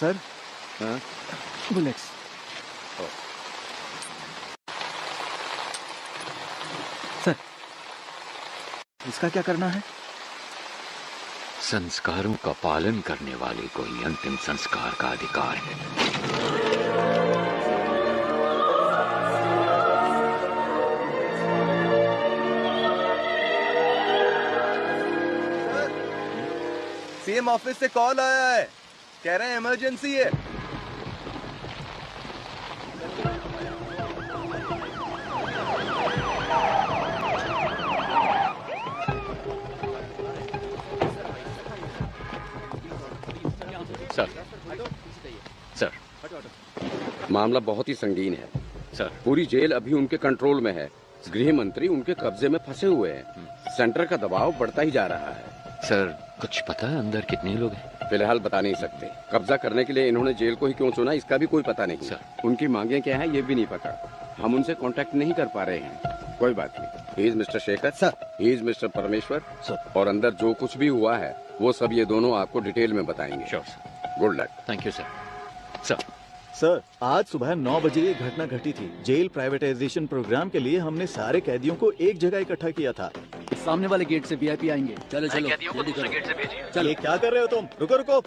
Sir, bullets. Sir, इसका क्या करना है? संस्कारों का पालन करने वाले को ही अंतिम संस्कार का अधिकार है। सीएम ऑफिस से कॉल आया है, कह रहे हैं इमरजेंसी है। सर, मामला बहुत ही संगीन है सर। पूरी जेल अभी उनके कंट्रोल में है। गृह मंत्री उनके कब्जे में फंसे हुए हैं। सेंटर का दबाव बढ़ता ही जा रहा है। सर, कुछ पता है अंदर कितने लोग हैं? फिलहाल बता नहीं सकते। कब्जा करने के लिए इन्होंने जेल को ही क्यों चुना, इसका भी कोई पता नहीं। सर। उनकी मांगे क्या है ये भी नहीं पता। हम उनसे कांटेक्ट नहीं कर पा रहे हैं। कोई बात नहीं। He is mister Shekhar sir. He is mister परमेश्वर सर। और अंदर जो कुछ भी हुआ है वो सब ये दोनों आपको डिटेल में बताएंगे। Sure sir. Good luck. Thank you sir. Sir, sir, आज सुबह 9 बजे ये घटना घटी थी। जेल प्राइवेटाइजेशन प्रोग्राम के लिए हमने सारे कैदियों को एक जगह इकट्ठा किया था। सामने वाले गेट से वीआईपी आएंगे। चलो चलो, जल्दी करो। चलो, ये क्या कर रहे हो तुम? रुको रुको,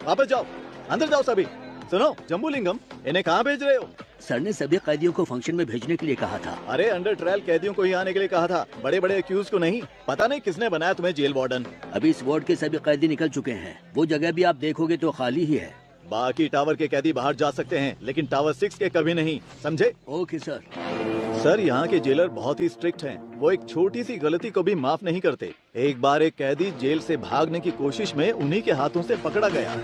वापस जाओ, अंदर जाओ सभी। सुनो जम्बूलिंगम, इन्हें कहाँ भेज रहे हो? सर ने सभी कैदियों को फंक्शन में भेजने के लिए कहा था। अरे अंडर ट्रायल कैदियों को ही आने के लिए कहा था, बड़े बड़े एक्यूज को नहीं। पता नहीं किसने बनाया तुम्हें जेल वार्डन। अभी इस वार्ड के सभी कैदी निकल चुके हैं। वो जगह भी आप देखोगे तो खाली ही है। बाकी टावर के कैदी बाहर जा सकते हैं, लेकिन टावर 6 के कभी नहीं, समझे? Okay sir. सर, यहाँ के जेलर बहुत ही स्ट्रिक्ट हैं। वो एक छोटी सी गलती को भी माफ नहीं करते। एक बार एक कैदी जेल से भागने की कोशिश में उन्हीं के हाथों से पकड़ा गया।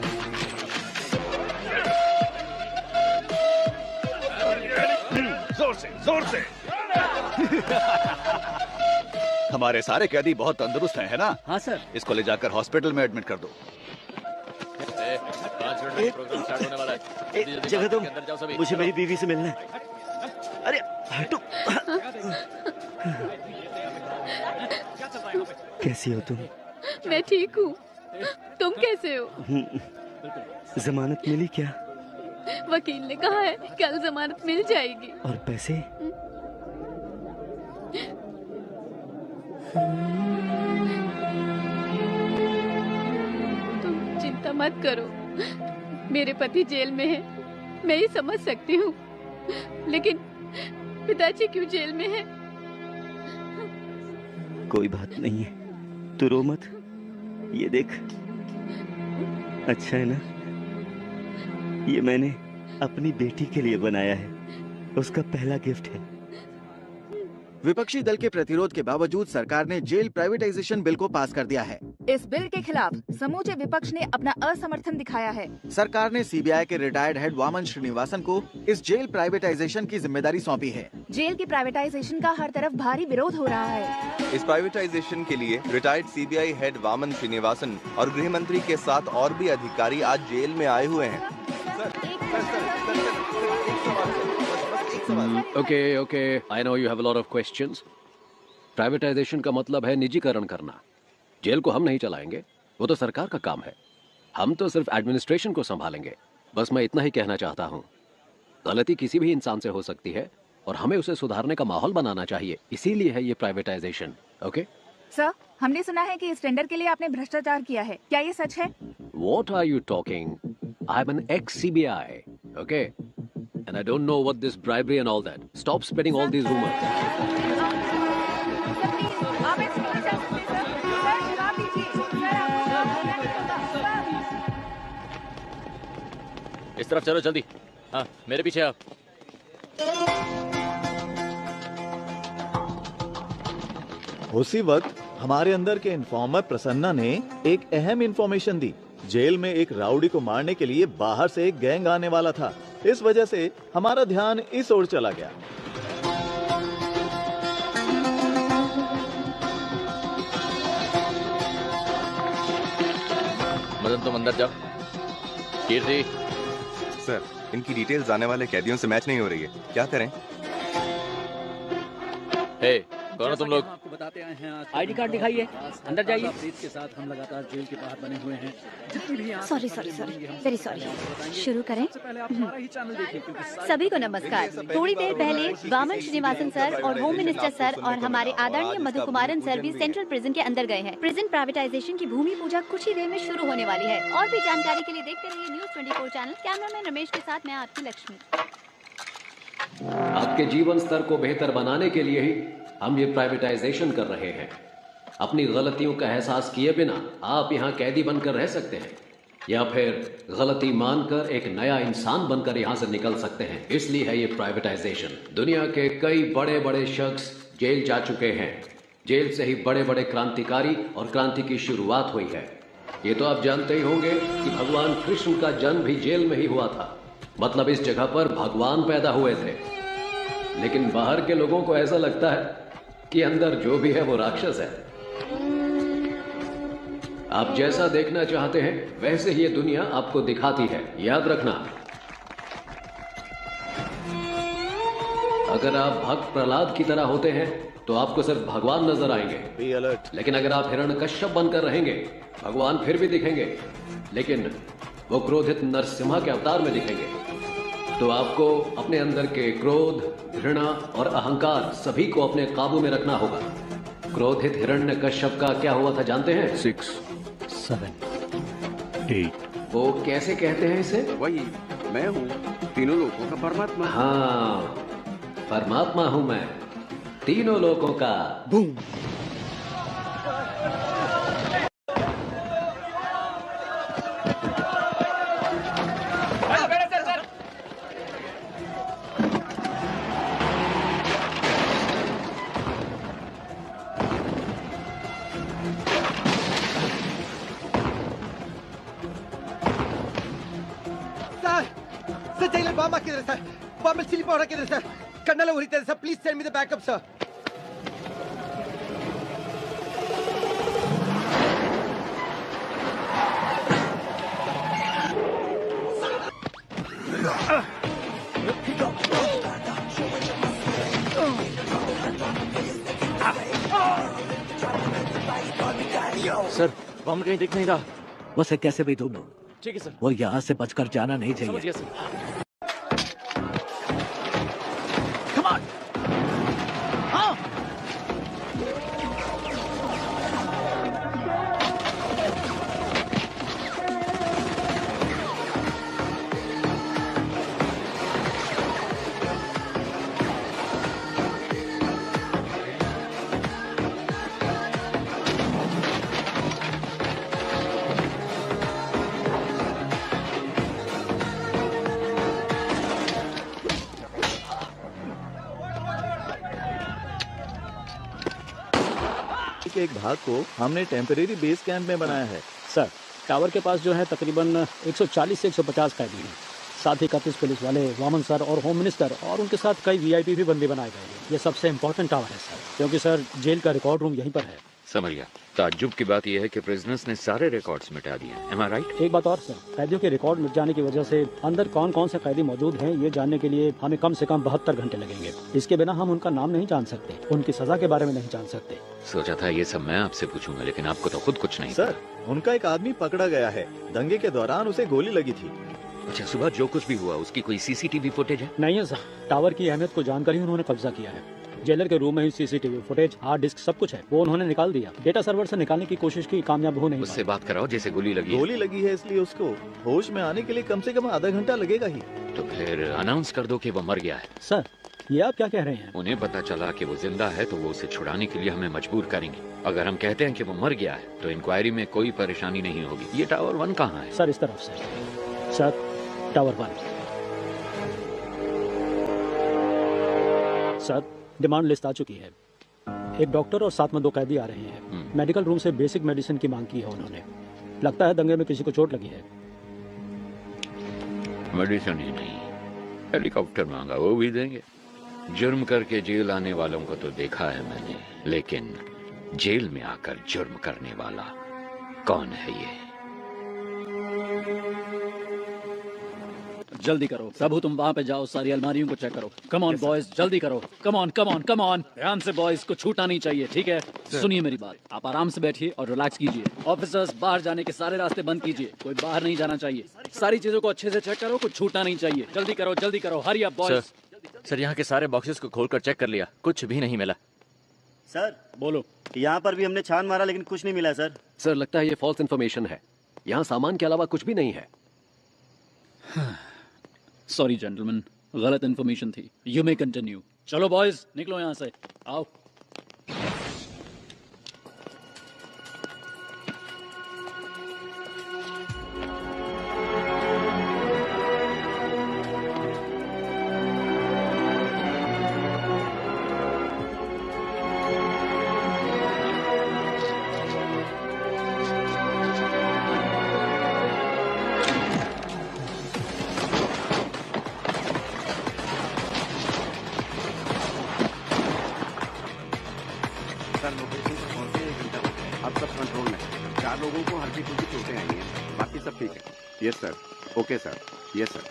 जोर से, जोर से। हमारे सारे कैदी बहुत तंदुरुस्त हैं, है ना? हाँ सर। इसको ले जाकर हॉस्पिटल में एडमिट कर दो। जगह दो, मुझे मेरी बीवी से मिलना है। अरे हटो। कैसी हो तुम? मैं ठीक हूँ, तुम कैसे हो? जमानत मिली क्या? वकील ने कहा है कल जमानत मिल जाएगी। और पैसे? तुम चिंता मत करो, मेरे पति जेल में है, मैं ही समझ सकती हूँ, लेकिन पिताजी क्यों जेल में है? कोई बात नहीं है, तू रो मत। ये देख, अच्छा है ना? ये मैंने अपनी बेटी के लिए बनाया है, उसका पहला गिफ्ट है। विपक्षी दल के प्रतिरोध के बावजूद सरकार ने जेल प्राइवेटाइजेशन बिल को पास कर दिया है। इस बिल के खिलाफ समूचे विपक्ष ने अपना असमर्थन दिखाया है। सरकार ने सीबीआई के रिटायर्ड हेड वामन श्रीनिवासन को इस जेल प्राइवेटाइजेशन की जिम्मेदारी सौंपी है। जेल की प्राइवेटाइजेशन का हर तरफ भारी विरोध हो रहा है। इस प्राइवेटाइजेशन के लिए retired CBI head Vaman Srinivasan और गृह मंत्री के साथ और भी अधिकारी आज जेल में आए हुए हैं। Okay, I know you have a lot of questions. Privatisation का मतलब है निजीकरण करना। जेल को हम नहीं चलाएंगे, वो तो सरकार का काम है। हम तो सिर्फ एडमिनिस्ट्रेशन को संभालेंगे। बस मैं इतना ही कहना चाहता हूँ। गलती किसी भी इंसान से हो सकती है और हमें उसे सुधारने का माहौल बनाना चाहिए, इसीलिए है ये प्राइवेटाइजेशन। ओके सर, हमने सुना है कि इस टेंडर के लिए आपने भ्रष्टाचार किया है, क्या ये सच है? What are you talking? I'm an ex-CBI, okay? And I don't know what this bribery and all that. Stop spreading all these rumors. इस तरफ चलो जल्दी। हाँ, मेरे पीछे आओ। उसी वक्त हमारे अंदर के इन्फॉर्मर प्रसन्ना ने एक अहम इन्फॉर्मेशन दी। जेल में एक राउडी को मारने के लिए बाहर से एक गैंग आने वाला था। इस वजह से हमारा ध्यान इस ओर चला गया। मदन, तुम अंदर जाओ। कीर्ति। सर, इनकी डिटेल्स आने वाले कैदियों से मैच नहीं हो रही है, क्या करें? हे, कौन हो तुम लोग? बताते आए हैं। आईडी कार्ड दिखाइए, अंदर जाइए। के साथ हम लगातार जेल के बाहर बने हुए हैं। जितनी भी sorry sorry sorry, very sorry. शुरू करें। पहले आप हमारा ही चैनल देखिए, क्योंकि सभी को नमस्कार। थोड़ी देर पहले वामन श्रीनिवासन सर और होम मिनिस्टर सर और हमारे आदरणीय मधु कुमारन सर भी सेंट्रल प्रिजन के अंदर गए हैं। प्रिजन प्राइवेटाइजेशन की भूमि पूजा कुछ ही देर में शुरू होने वाली है। और भी जानकारी के लिए देखते रहिए न्यूज़ 24 चैनल। कैमरामैन रमेश के साथ मैं आपकी लक्ष्मी। आपके जीवन स्तर को बेहतर बनाने के लिए ही हम ये प्राइवेटाइजेशन कर रहे हैं। अपनी गलतियों का एहसास किए बिना आप यहाँ कैदी बनकर रह सकते हैं या फिर गलती मानकर एक नया इंसान बनकर यहाँ से निकल सकते हैं। इसलिए है ये प्राइवेटाइजेशन। दुनिया के कई बड़े बड़े शख्स जेल जा चुके हैं। जेल से ही बड़े बड़े क्रांतिकारी और क्रांति की शुरुआत हुई है। ये तो आप जानते ही होंगे कि भगवान कृष्ण का जन्म भी जेल में ही हुआ था। मतलब इस जगह पर भगवान पैदा हुए थे। लेकिन बाहर के लोगों को ऐसा लगता है कि अंदर जो भी है वो राक्षस है। आप जैसा देखना चाहते हैं वैसे ही ये दुनिया आपको दिखाती है। याद रखना, अगर आप भक्त प्रहलाद की तरह होते हैं तो आपको सिर्फ भगवान नजर आएंगे। Be alert. लेकिन अगर आप हिरण्यकश्यप बनकर रहेंगे, भगवान फिर भी दिखेंगे, लेकिन वो क्रोधित नरसिम्हा के अवतार में दिखेंगे। तो आपको अपने अंदर के क्रोध, घृणा और अहंकार सभी को अपने काबू में रखना होगा। क्रोधित हिरण्यकश्यप का क्या हुआ था जानते हैं? 6, 7, 8। वो कैसे कहते हैं इसे? वही मैं हूँ, तीनों लोगों का परमात्मा। हाँ, परमात्मा हूं मैं, तीनों लोगों का। बूम। Sir, jailer bomb ಹಾಕಿದ್ದಾರೆ ಸರ್. ಬಾಂಬ್ ಚಿಲ್ಲಿ ಪೌಡರ್ ಹಾಕಿದ್ದಾರೆ ಸರ್. ಕಣ್ಣೆಲ್ಲ ಉರಿತಿದೆ sir. Please send me the backup sir. Sir, बम कहीं दिख नहीं रहा। उसे कैसे भी ढूंढो, ठीक है सर। वो यहाँ से बचकर जाना नहीं समझ चाहिए। गया सर। Come on. हाँ. के एक भाग को हमने टेम्परेरी बेस कैंप में बनाया है। सर, टावर के पास जो है तकरीबन 140 से 150 कैदी हैं। साथ ही 31 पुलिस वाले, वामन सर और होम मिनिस्टर और उनके साथ कई वीआईपी भी बंदी बनाए गए हैं। ये सबसे इम्पोर्टेंट टावर है सर, क्योंकि सर जेल का रिकॉर्ड रूम यहीं पर है। समझ गया। ताज्जुब की बात यह है कि प्रिजनर्स ने सारे रिकॉर्ड्स मिटा दिए। Am I right? एक बात और सर, कैदियों के रिकॉर्ड मिट जाने की वजह से अंदर कौन कौन से कैदी मौजूद हैं ये जानने के लिए हमें कम से कम 72 घंटे लगेंगे। इसके बिना हम उनका नाम नहीं जान सकते, उनकी सजा के बारे में नहीं जान सकते। सोचा था ये सब मैं आपसे पूछूंगा, लेकिन आपको तो खुद कुछ नहीं। सर, उनका एक आदमी पकड़ा गया है। दंगे के दौरान उसे गोली लगी थी। अच्छा, सुबह जो कुछ भी हुआ उसकी कोई सीसीटीवी फुटेज है? नहीं है सर, टावर की अहमियत को जानकर ही उन्होंने कब्जा किया है। जेलर के रूम में ही सीसीटीवी फुटेज, हार्ड डिस्क सब कुछ है, वो उन्होंने निकाल दिया। डेटा सर्वर से निकालने की कोशिश की, कामयाब हो नहीं उससे बात कराओ जैसे गोली लगी है। गोली लगी है इसलिए उसको होश में आने के लिए कम से कम आधा घंटा लगेगा ही। तो फिर अनाउंस कर दो कि वो मर गया है। सर, ये आप क्या कह रहे हैं? उन्हें पता चला कि वो जिंदा है तो वो उसे छुड़ाने के लिए हमें मजबूर करेंगे। अगर हम कहते हैं कि वो मर गया है तो इंक्वायरी में कोई परेशानी नहीं होगी। ये टावर 1 कहाँ है? सर, इस तरफ से। Sir, tower 1। Sir, demand list आ चुकी है। एक डॉक्टर और साथ में 2 कैदी आ रहे हैं। मेडिकल रूम से बेसिक मेडिसिन की मांग की है उन्होंने। लगता है दंगे में किसी को चोट लगी है। मेडिसिन ही नहीं, हेलीकॉप्टर मांगा, वो भी देंगे। जुर्म करके जेल आने वालों को तो देखा है मैंने, लेकिन जेल में आकर जुर्म करने वाला कौन है ये? जल्दी करो। प्रभु तुम वहाँ पे जाओ, सारी अलमारियों को चेक करो। कम ऑन बॉयज, जल्दी करो। Come on come on come on, ध्यान से बॉयज, को छूटना नहीं चाहिए, ठीक है? सुनिए मेरी बात, आप आराम से बैठिए और रिलैक्स कीजिए। ऑफिसर्स, बाहर जाने के सारे रास्ते बंद कीजिए, कोई बाहर नहीं जाना चाहिए। सारी चीजों को अच्छे से चेक करो, कुछ छूटना नहीं चाहिए। जल्दी करो, हरी अप बॉयज। सर यहाँ के सारे बॉक्सेस को खोलकर चेक कर लिया, कुछ भी नहीं मिला। सर बोलो। यहाँ पर भी हमने छान मारा लेकिन कुछ नहीं मिला सर। सर लगता है ये फॉल्स इन्फॉर्मेशन है, यहाँ सामान के अलावा कुछ भी नहीं है। सॉरी जेंटलमैन, गलत इन्फॉर्मेशन थी। You may continue. चलो बॉयज, निकलो यहाँ से, आओ। सर लोकेशन पर पहुंचे 1 घंटा हो गया। अब सब कंट्रोल में है। 4 लोगों को हल्की फुल्की चोटें आई हैं, बाकी सब ठीक है। Yes sir, okay sir, yes sir.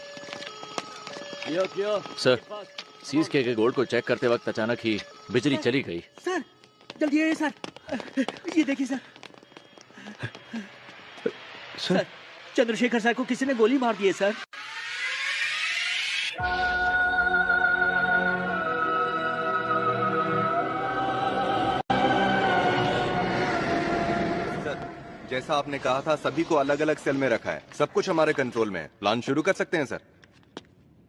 Sir seize के गोल्ड को चेक करते वक्त अचानक ही बिजली चली गई। सर जल्दी आइए सर, ये देखिए सर। सर चंद्रशेखर सर को किसी ने गोली मार दी है सर। जैसा आपने कहा था, सभी को अलग अलग सेल में रखा है। सब कुछ हमारे कंट्रोल में है। प्लान शुरू कर सकते हैं सर।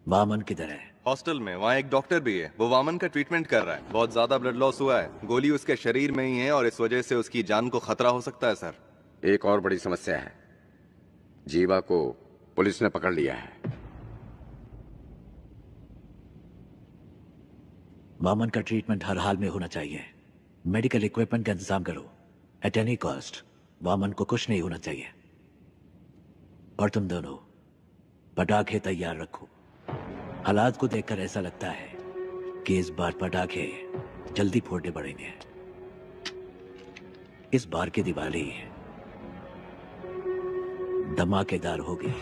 वामन किधर है? हॉस्टल में, वहाँ एक डॉक्टर भी है। वो वामन का ट्रीटमेंट कर रहा है। बहुत ज्यादा ब्लड लॉस हुआ है, गोली उसके शरीर में ही है और इस वजह से उसकी जान को खतरा हो सकता है सर। एक और बड़ी समस्या है, जीवा को पुलिस ने पकड़ लिया है। वामन का ट्रीटमेंट हर हाल में होना चाहिए। मेडिकल इक्विपमेंट का इंतजाम करो एट एनी कॉस्ट। वामन को कुछ नहीं होना चाहिए। और तुम दोनों पटाखे तैयार रखो। हालात को देखकर ऐसा लगता है कि इस बार पटाखे जल्दी फोड़ने पड़ेंगे। इस बार की दिवाली धमाकेदार होगी।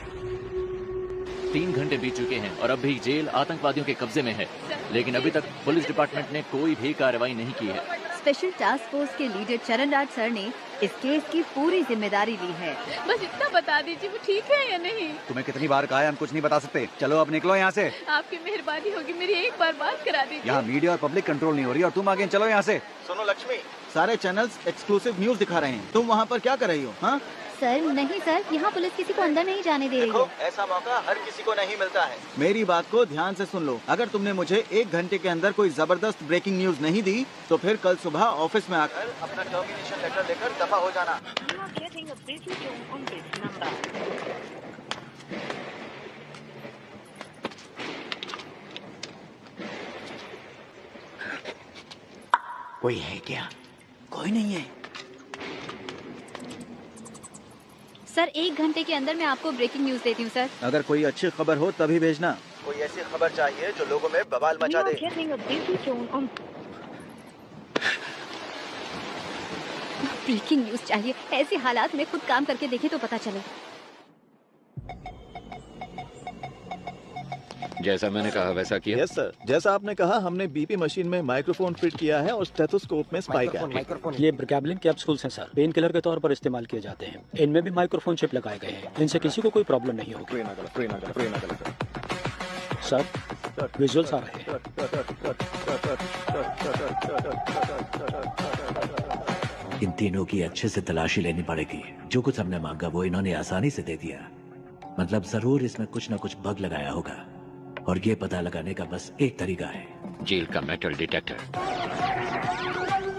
3 घंटे बीत चुके हैं और अब भी जेल आतंकवादियों के कब्जे में है, लेकिन अभी तक पुलिस डिपार्टमेंट ने कोई भी कार्रवाई नहीं की है। स्पेशल टास्क फोर्स के लीडर चरण राज सर ने इस केस की पूरी जिम्मेदारी ली है। बस इतना बता दीजिए वो ठीक है या नहीं। तुम्हें कितनी बार कहा है, हम कुछ नहीं बता सकते। चलो अब निकलो यहाँ से। आपकी मेहरबानी होगी, मेरी एक बार बात करा दीजिए। यहाँ मीडिया और पब्लिक कंट्रोल नहीं हो रही और तुम आगे चलो यहाँ से। सुनो लक्ष्मी, सारे चैनल्स एक्सक्लूसिव न्यूज दिखा रहे हैं, तुम वहाँ पर क्या कर रही हो? हाँ सर नहीं सर, यहाँ पुलिस किसी को अंदर नहीं जाने दे रही है। ऐसा मौका हर किसी को नहीं मिलता है। मेरी बात को ध्यान से सुन लो। अगर तुमने मुझे 1 घंटे के अंदर कोई जबरदस्त ब्रेकिंग न्यूज नहीं दी तो फिर कल सुबह ऑफिस में आकर अपना टर्मिनेशन लेटर लेकर दफा हो जाना। कोई है क्या? कोई नहीं है सर। 1 घंटे के अंदर मैं आपको ब्रेकिंग न्यूज देती हूँ सर। अगर कोई अच्छी खबर हो तभी भेजना। कोई ऐसी खबर चाहिए जो लोगों में बवाल मचा दे। ब्रेकिंग न्यूज चाहिए। ऐसे हालात में खुद काम करके देखें तो पता चले। जैसा मैंने कहा वैसा किया। यस सर, जैसा आपने कहा हमने बीपी मशीन में माइक्रोफोन फिट किया है और स्टेथोस्कोप में स्पाइक है। ये ब्रैकेबलिन कैप्सूल्स हैं सर, पेन किलर के तौर पर इस्तेमाल किए जाते हैं। इनमें भी माइक्रोफोन चिप लगाए गए हैं, इनसे किसी को कोई प्रॉब्लम नहीं होगी। सर विजुअल्स आ रहे हैं। इन तीनों की अच्छे से तलाशी लेनी पड़ेगी। जो कुछ हमने मांगा वो इन्होंने आसानी से दे दिया। मतलब जरूर इसमें कुछ न कुछ बग लगाया होगा और ये पता लगाने का बस एक तरीका है, जेल का मेटल डिटेक्टर।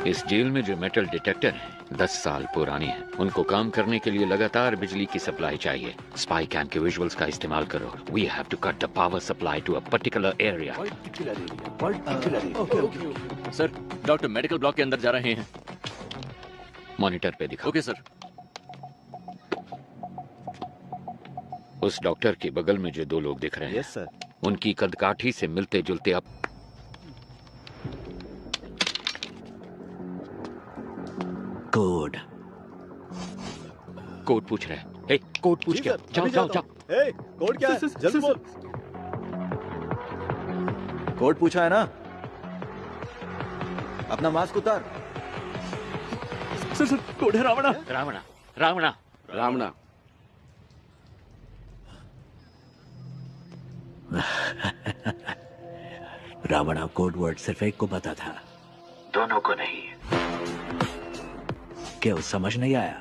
इस जेल में जो मेटल डिटेक्टर है 10 साल पुरानी है। उनको काम करने के लिए लगातार बिजली की सप्लाई चाहिए। स्पाई कैम के विजुअल्स का इस्तेमाल करो। We have to cut the power supply to a particular area. Sir doctor medical block के अंदर जा रहे हैं। मॉनिटर पे दिखाओ। Okay sir. उस डॉक्टर के बगल में जो 2 लोग दिख रहे हैं, यस सर, उनकी कदकाठी से मिलते जुलते अब कोड कोड पूछ रहे हैं। कोड पूछ के जाओ जाओ जाओ। ए, कोड क्या है? जल्दी बोल। कोड पूछा है ना? अपना मास्क उतार। सर कोड है रावणा। रावणा रावणा रावणा। रावणा कोड वर्ड सिर्फ एक को पता था, दोनों को नहीं। क्यों समझ नहीं आया?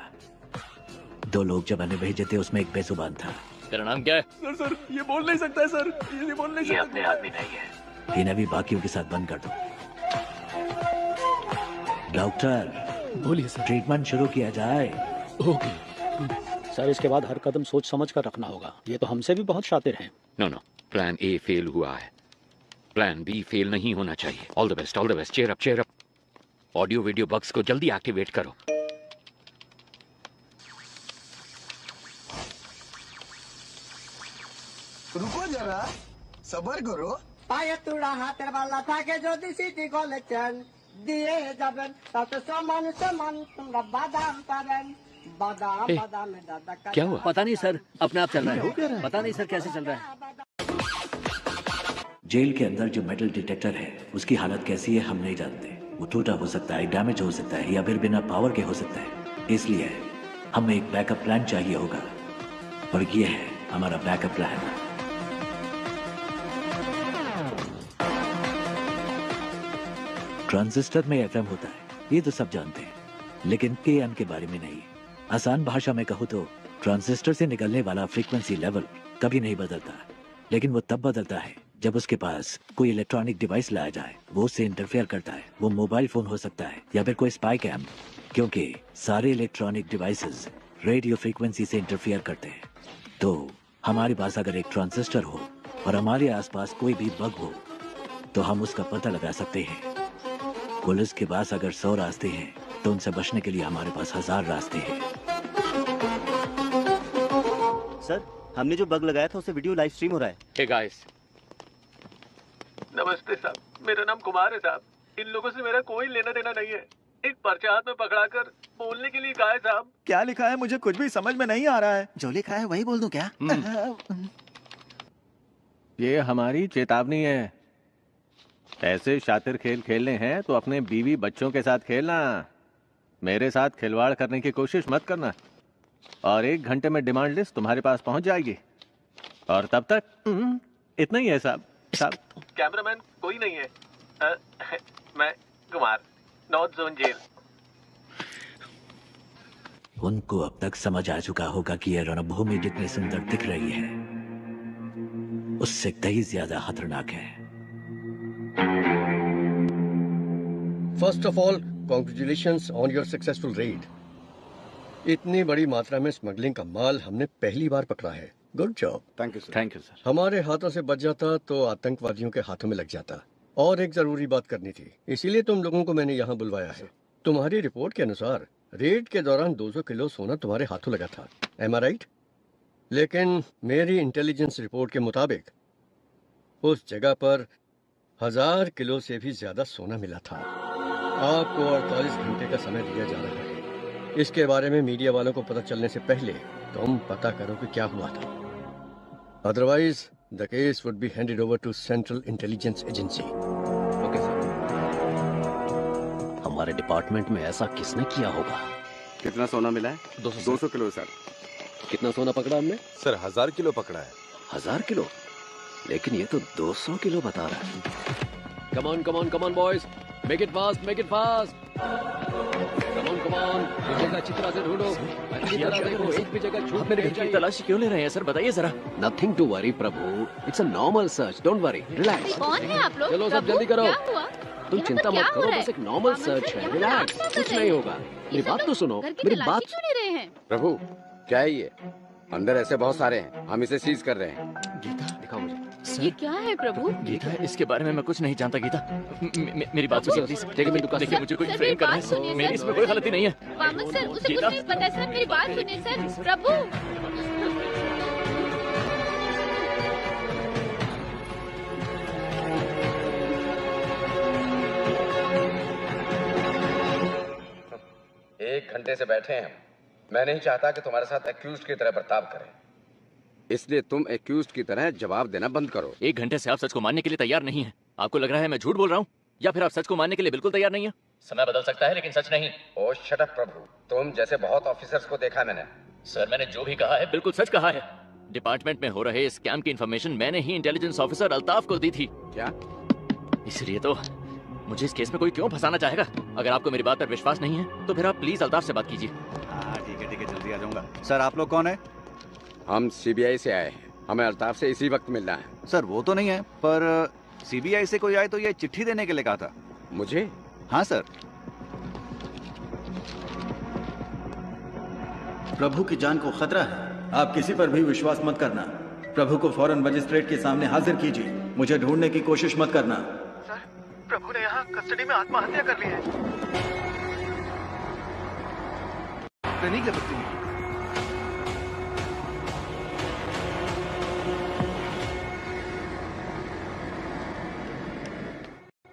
दो लोग जब हमें भेजे थे उसमें एक बेजुबान था। तेरा नाम क्या है? सर ये बोल नहीं सकता है सर, ये बोल नहीं ये सकता। अपने आदमी नहीं है। इन्हें भी बाकियों के साथ बंद कर दो। डॉक्टर बोलिए सर। ट्रीटमेंट शुरू किया जाए। ओके सर, इसके बाद हर कदम सोच समझ कर रखना होगा। ये तो हमसे भी बहुत शातिर हैं। No no, plan A fail हुआ है, प्लान बी फेल नहीं होना चाहिए। All the best, all the best. Cheer up, cheer up. Audio video bugs को जल्दी एक्टिवेट करो। रुको जरा, सबर करो। पाए तुड़ा हाथेर बाला থাকে যদি সিটি কলেছেন দিয়ে যাবেন তাতে সমান সমান তোমরা বাদাম পাবেন। बादाम बादाम में दादा का क्या हुआ? पता नहीं सर, अपने आप चल रहा है। पता नहीं सर कैसे चल रहा है। जेल के अंदर जो मेटल डिटेक्टर है उसकी हालत कैसी है हम नहीं जानते। वो टूटा हो सकता है, डैमेज हो सकता है, या फिर बिना पावर के हो सकता है। इसलिए हमें एक बैकअप प्लान चाहिए होगा, और ये है हमारा बैकअप प्लान। ट्रांजिस्टर में एफएम होता है, ये तो सब जानते हैं, लेकिन एएम के बारे में नहीं। आसान भाषा में कहूँ तो ट्रांजिस्टर से निकलने वाला फ्रीक्वेंसी लेवल कभी नहीं बदलता, लेकिन वो तब बदलता है जब उसके पास कोई इलेक्ट्रॉनिक डिवाइस लाया जाए। वो उससे इंटरफेयर करता है। वो मोबाइल फोन हो सकता है या फिर कोई स्पाई कैम, क्योंकि सारे इलेक्ट्रॉनिक डिवाइसेस रेडियो फ्रीक्वेंसी से इंटरफेयर करते हैं। तो हमारे पास अगर एक ट्रांजिस्टर हो और हमारे आसपास कोई भी बग हो तो हम उसका पता लगा सकते हैं। पुलिस के पास अगर 100 रास्ते हैं तो उनसे बचने के लिए हमारे पास 1000 रास्ते हैं। सर, हमने जो बग लगाया था उसे वीडियो लाइव स्ट्रीम हो रहा है। हे गाइस, नमस्ते साहब, मेरा नाम कुमार है साहब। इन लोगों से मेरा कोई लेना देना नहीं है। एक पर्चा हाथ में पकड़ाकर बोलने के लिए कहा है साहब। क्या लिखा है मुझे कुछ भी समझ में नहीं आ रहा है। जो लिखा है वही बोल दूं क्या? ये हमारी चेतावनी है। ऐसे शातिर खेल खेलने हैं तो अपने बीवी बच्चों के साथ खेलना, मेरे साथ खिलवाड़ करने की कोशिश मत करना। और 1 घंटे में डिमांड लिस्ट तुम्हारे पास पहुंच जाएगी। और तब तक इतना ही है साहब। साहब कैमरामैन कोई नहीं है। मैं कुमार, नॉर्थ जोन जेल। उनको अब तक समझ आ चुका होगा कि यह रणभूमि जितनी सुंदर दिख रही है उससे कहीं ज्यादा खतरनाक है। First of all congratulations on your successful red. इतनी बड़ी मात्रा में स्मगलिंग का माल हमने पहली बार पकड़ा है। Good job. Thank you sir. Thank you sir. हमारे हाथों से बच जाता तो आतंकवादियों के हाथों में लग जाता। और एक जरूरी बात करनी थी, इसीलिए तुम लोगों को मैंने यहाँ बुलवाया है। तुम्हारी रिपोर्ट के अनुसार रेड के दौरान 200 किलो सोना तुम्हारे हाथों लगा था। एम आई राइट? लेकिन मेरी इंटेलिजेंस रिपोर्ट के मुताबिक उस जगह पर 1000 किलो से भी ज्यादा सोना मिला था। आपको 48 घंटे का समय दिया जा रहा है। इसके बारे में मीडिया वालों को पता चलने से पहले तुम पता करो कि क्या हुआ था। Otherwise the case would be handed over to central intelligence agency. Okay sir. हमारे डिपार्टमेंट में ऐसा किसने किया होगा? कितना सोना मिला है? 200 किलो सर। कितना सोना पकड़ा हमने? सर 1000 किलो पकड़ा है। 1000 किलो? लेकिन ये तो 200 किलो बता रहा है। Come on boys, make it fast. Come on, जगह अच्छी तरह से ढूंढो। अच्छी तरह देखो, एक भी जगह छूट मेरे घर की तलाशी क्यों ले रहे हैं सर, बताइए जरा। Nothing to worry Prabhu, it's a normal search, don't worry, relax. कौन है आप लोग? चलो सब जल्दी करो। क्या हुआ? तुम चिंता मत करो, बस एक नॉर्मल सर्च है, रिलैक्स, कुछ नहीं होगा। मेरी बात तो सुनो, मेरी बात। क्यों ले रहे हैं? प्रभु क्या है ये? अंदर ऐसे बहुत सारे हैं, हम इसे सीज कर रहे हैं। गीता दिखाओ मुझे। ये क्या है प्रभु? गीता, इसके बारे में मैं कुछ नहीं जानता। गीता मेरी बात सुनिए प्लीज। देखिए मुझे कोई फ्रेम करना है, मेरी इसमें कोई गलती नहीं है। वामन सर, उसे कुछ नहीं पता सर, मेरी बात सुनिए सर। प्रभु एक घंटे से बैठे हैं हम। मैं नहीं चाहता कि तुम्हारे साथ एक्यूज्ड की तरह बर्ताव करें। इसलिए तुम एक्यूज्ड की तरह जवाब देना बंद करो। 1 घंटे से आप सच को मानने के लिए तैयार नहीं है। आपको लग रहा है मैं झूठ बोल रहा हूँ, या फिर आप सच को मानने के लिए बिल्कुल तैयार नहीं है? समय बदल सकता है लेकिन सच नहीं। ओ शट अप प्रभु, तुम जैसे बहुत ऑफिसर्स को देखा मैंने। सर मैंने जो भी कहा है बिल्कुल सच कहा है। डिपार्टमेंट में हो रहे स्कैम की इंफॉर्मेशन मैंने ही इंटेलिजेंस ऑफिसर अल्ताफ को दी थी। क्या? इसलिए तो मुझे इस केस में कोई क्यों फंसाना चाहेगा? अगर आपको मेरी बात पर विश्वास नहीं है तो फिर आप प्लीज अल्ताफ से बात कीजिए। ठीक है जल्दी आ जाऊंगा। सर आप लोग कौन है? हम सीबीआई से आए हैं, हमें अल्ताफ से इसी वक्त मिलना है। सर वो तो नहीं है, पर सीबीआई से कोई आए तो ये चिट्ठी देने के लिए कहा था। मुझे? हाँ सर। प्रभु की जान को खतरा है, आप किसी पर भी विश्वास मत करना। प्रभु को फौरन मजिस्ट्रेट के सामने हाजिर कीजिए, मुझे ढूंढने की कोशिश मत करना। सर प्रभु ने यहाँ कस्टडी में आत्महत्या कर ली है। नहीं कर सकती।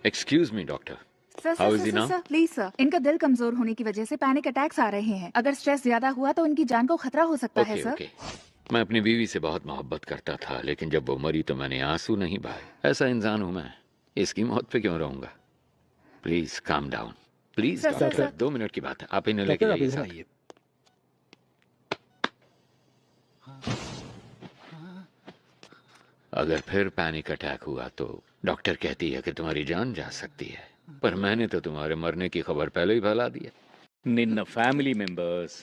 Excuse me doctor, sir how is he now? Sir please sir, इनका दिल कमजोर होने की वजह से पैनिक अटैक्स आ रहे हैं। अगर स्ट्रेस ज्यादा हुआ तो इनकी जान को खतरा हो सकता है सर। ओके, मैं अपनी बीवी से बहुत मोहब्बत करता था, लेकिन जब वो मरी तो मैंने आंसू नहीं बहाए। ऐसा इंसान हूं मैं, इसकी मौत पे क्यों रहूंगा? Please calm down, please doctor. 2 minute की बात है, आप इन्हें लेके जाइए साथ। अगर फिर पैनिक अटैक हुआ तो डॉक्टर कहती है कि तुम्हारी जान जा सकती है, पर मैंने तो तुम्हारे मरने की खबर पहले ही फैला दी है। ನಿನ್ನ ಫ್ಯಾಮಿಲಿ ಮೆಂಬರ್ಸ್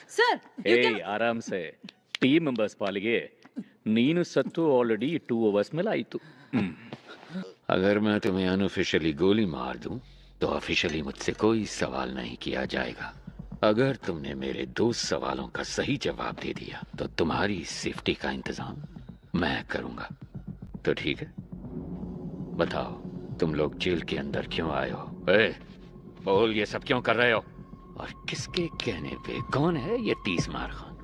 ಆರಾಮ್ ಸೆ ಟೀಮ್ ಮೆಂಬರ್ಸ್ ಪಾಲಿಗೆ ನೀನು ಸತ್ತು ಆಲ್ರೆಡಿ 2 hours ಮೇಲೆ ಆಯಿತು। अगर मैं तुम्हें अनऑफिशियली गोली मार दूं तो ऑफिशियली मुझसे कोई सवाल नहीं किया जाएगा। अगर तुमने मेरे 2 सवालों का सही जवाब दे दिया तो तुम्हारी सेफ्टी का इंतजाम मैं करूंगा। तो ठीक है, बताओ तुम लोग जेल के अंदर क्यों आए हो? बोल, ये सब क्यों कर रहे हो? और किसके कहने पे? कौन है ये 30 मार खान?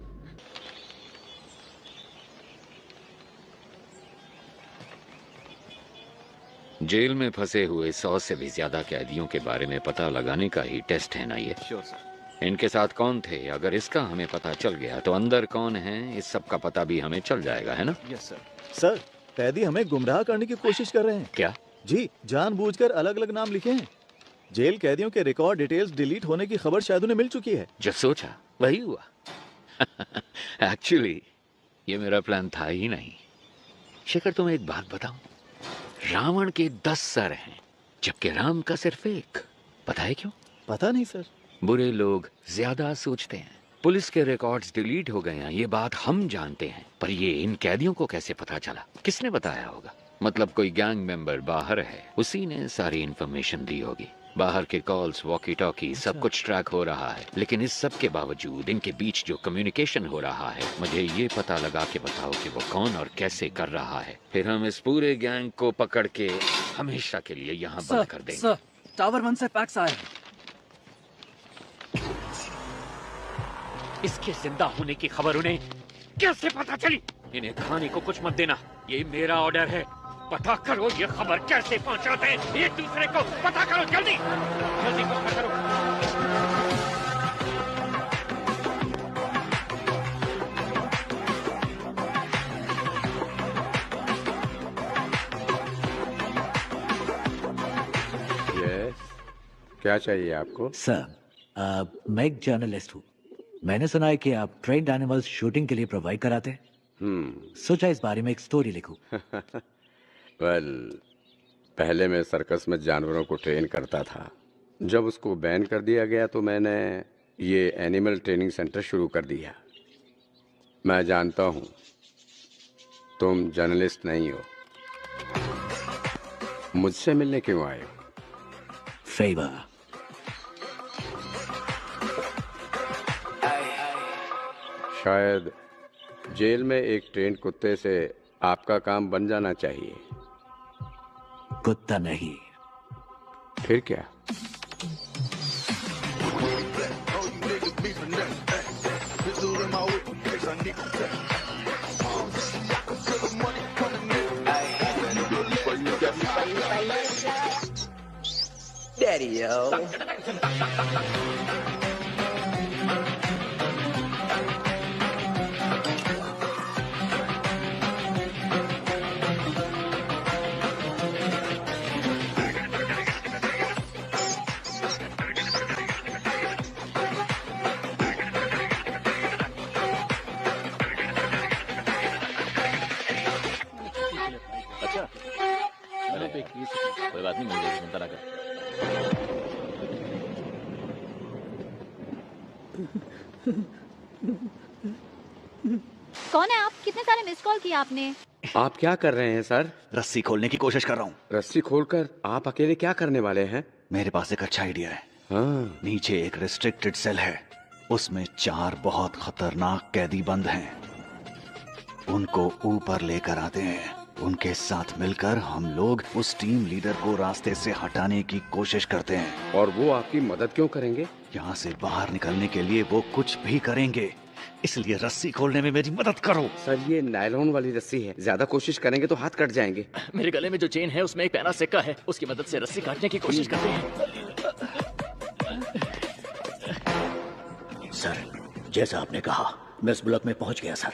जेल में फंसे हुए 100 से भी ज्यादा कैदियों के बारे में पता लगाने का ही टेस्ट है ना ये? Sure sir. इनके साथ कौन थे? अगर इसका हमें पता चल गया तो अंदर कौन है इस सब का पता भी हमें चल जाएगा, है ना? Yes sir. सर कैदी हमें गुमराह करने की कोशिश कर रहे हैं। क्या? जी, जानबूझकर अलग अलग नाम लिखे हैं। जेल कैदियों के रिकॉर्ड डिटेल्स डिलीट होने की खबर शायद उन्हें मिल चुकी है। जो सोचा वही हुआ। एक्चुअली ये मेरा प्लान था ही नहीं। शेखर, तुम्हें एक बात बताऊं, रावण के 10 सर हैं जबकि राम का सिर्फ 1। पता है क्यों? पता नहीं सर। बुरे लोग ज्यादा सोचते हैं। पुलिस के रिकॉर्ड्स डिलीट हो गए हैं, ये बात हम जानते हैं, पर ये इन कैदियों को कैसे पता चला? किसने बताया होगा? मतलब कोई गैंग मेंबर बाहर है, उसी ने सारी इंफॉर्मेशन दी होगी। बाहर के कॉल्स, वॉकी टॉकी, सब कुछ ट्रैक हो रहा है, लेकिन इस सब के बावजूद इनके बीच जो कम्युनिकेशन हो रहा है, मुझे ये पता लगा के बताओ कि वो कौन और कैसे कर रहा है। फिर हम इस पूरे गैंग को पकड़ के हमेशा के लिए यहाँ बंद कर देंगे। सर, टावर 1 से फैक्स आया है। इसके जिंदा होने की खबर उन्हें कैसे पता चली? इन्हें खाने को कुछ मत देना, ये मेरा ऑर्डर है। पता करो ये खबर कैसे पहुंचाते हैं एक दूसरे को। पता करो, जल्दी जल्दी पता करो। यस, क्या चाहिए आपको? सर, मैं एक जर्नलिस्ट हूँ। मैंने सुना है कि आप ट्रेन्ड एनिमल्स शूटिंग के लिए प्रोवाइड कराते हैं। सोचा इस बारे में एक स्टोरी लिखूं। वेल, पहले मैं सर्कस में जानवरों को ट्रेन करता था। जब उसको बैन कर दिया गया तो मैंने ये एनिमल ट्रेनिंग सेंटर शुरू कर दिया। मैं जानता हूँ तुम जर्नलिस्ट नहीं हो। मुझसे मिलने क्यों आए हो? फेवर। शायद जेल में एक ट्रेंड कुत्ते से आपका काम बन जाना चाहिए। कुत्ता नहीं। फिर क्या? Daddy, yo. क्या? अरे कोई बात नहीं, मुझे चिंता ना कर। कौन है आप? कितने सारे मिस कॉल किए आपने? आप क्या कर रहे हैं सर? रस्सी खोलने की कोशिश कर रहा हूँ। रस्सी खोलकर आप अकेले क्या करने वाले हैं? मेरे पास एक अच्छा आइडिया है। हाँ। नीचे एक रिस्ट्रिक्टेड सेल है, उसमें 4 बहुत खतरनाक कैदी बंद हैं। उनको ऊपर लेकर आते हैं। उनके साथ मिलकर हम लोग उस टीम लीडर को रास्ते से हटाने की कोशिश करते हैं। और वो आपकी मदद क्यों करेंगे? यहाँ से बाहर निकलने के लिए वो कुछ भी करेंगे, इसलिए रस्सी खोलने में मेरी मदद करो। सर ये नायलॉन वाली रस्सी है, ज्यादा कोशिश करेंगे तो हाथ कट जाएंगे। मेरे गले में जो चेन है उसमें एक पैना सिक्का है, उसकी मदद से रस्सी काटने की कोशिश करते हैं। सर जैसा आपने कहा मैं इस ब्लॉक में पहुंच गया सर।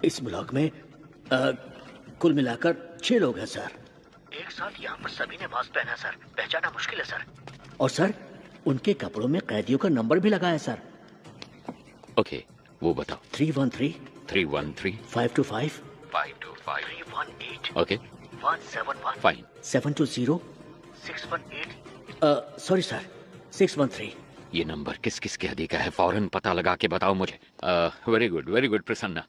इस ब्लॉक में कुल मिलाकर 6 लोग हैं सर। एक साथ यहाँ पर सभी ने मास्क पहना सर, पहचाना मुश्किल है सर। और सर उनके कपड़ों में कैदियों का नंबर भी लगा है सर। ओके वो बताओ। 313 313 525 525 318 ओके 171 फाइन 720 618 सॉरी सर 613। ये नंबर किस किस के अधिक है, फौरन पता लगा के बताओ मुझे। Very good Prasanna.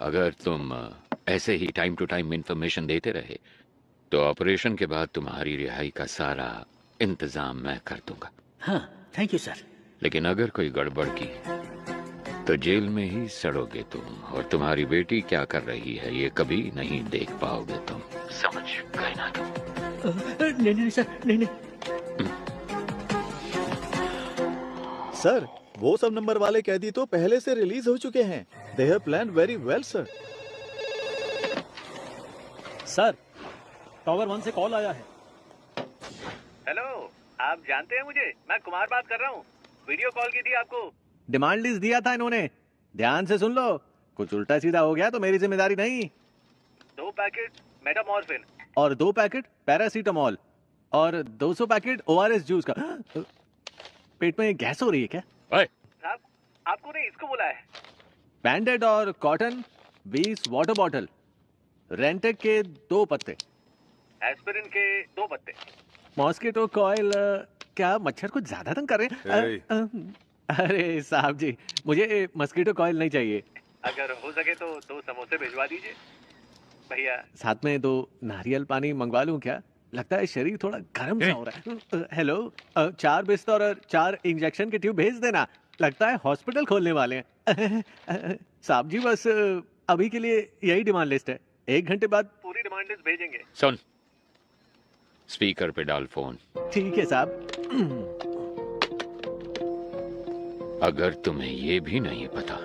अगर तुम ऐसे ही टाइम टू टाइम इंफॉर्मेशन देते रहे तो ऑपरेशन के बाद तुम्हारी रिहाई का सारा इंतजाम मैं कर दूंगा। हाँ थैंक यू सर। लेकिन अगर कोई गड़बड़ की तो जेल में ही सड़ोगे तुम, और तुम्हारी बेटी क्या कर रही है ये कभी नहीं देख पाओगे तुम। समझ गए ना तुम? नहीं सर नहीं। सर वो सब नंबर वाले कैदी तो पहले से रिलीज हो चुके हैं। They have planned very well sir. Sir tower 1 से कॉल आया है। हेलो, आप जानते हैं मुझे? मैं कुमार बात कर रहा हूँ। वीडियो कॉल की थी आपको। डिमांड लिस्ट दिया था इन्होंने, ध्यान से सुन लो। कुछ उल्टा सीधा हो गया तो मेरी जिम्मेदारी नहीं। 2 पैकेट मेटामॉर्फिन और 2 पैकेट पैरासीटामोल और 200 पैकेट ORS जूस का। पेट में गैस हो रही है क्या? साहब आपको नहीं, इसको बोला है। बैंडेड और कॉटन 20 वाटर बॉटल, रेंटेक के 2 पत्ते, एस्पिरिन के 2 पत्ते, मॉस्किटो कॉइल। क्या मच्छर कुछ ज्यादा तंग कर रहे हैं? अरे साहब जी मुझे मस्कीटो कॉइल नहीं चाहिए। अगर हो सके तो 2 समोसे भिजवा दीजिए भैया। साथ में 2 नारियल पानी मंगवा लूं क्या? लगता है शरीर थोड़ा गर्म सा हो रहा है। हेलो, 4 बिस्तर और 4 इंजेक्शन के ट्यूब भेज देना। लगता है हॉस्पिटल खोलने वाले हैं। साहब जी बस अभी के लिए यही डिमांड लिस्ट है, 1 घंटे बाद पूरी डिमांड लिस्ट भेजेंगे। सुन, स्पीकर पे डाल फोन। ठीक है साहब। अगर तुम्हें ये भी नहीं पता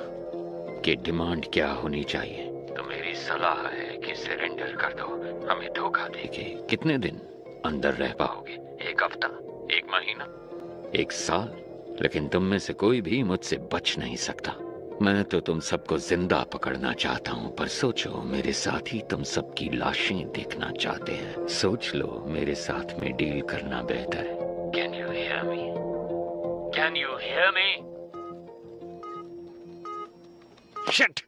कि डिमांड क्या होनी चाहिए तो मेरी सलाह है कि सरेंडर कर दो। हमें धोखा देके कितने दिन अंदर रह पाओगे? 1 हफ्ता, 1 महीना, 1 साल? लेकिन तुम में से कोई भी मुझसे बच नहीं सकता। मैं तो तुम सबको जिंदा पकड़ना चाहता हूँ, पर सोचो मेरे साथ ही तुम सबकी लाशें देखना चाहते हैं। सोच लो, मेरे साथ में डील करना बेहतर है। Can you hear me? Can you hear me? Shit!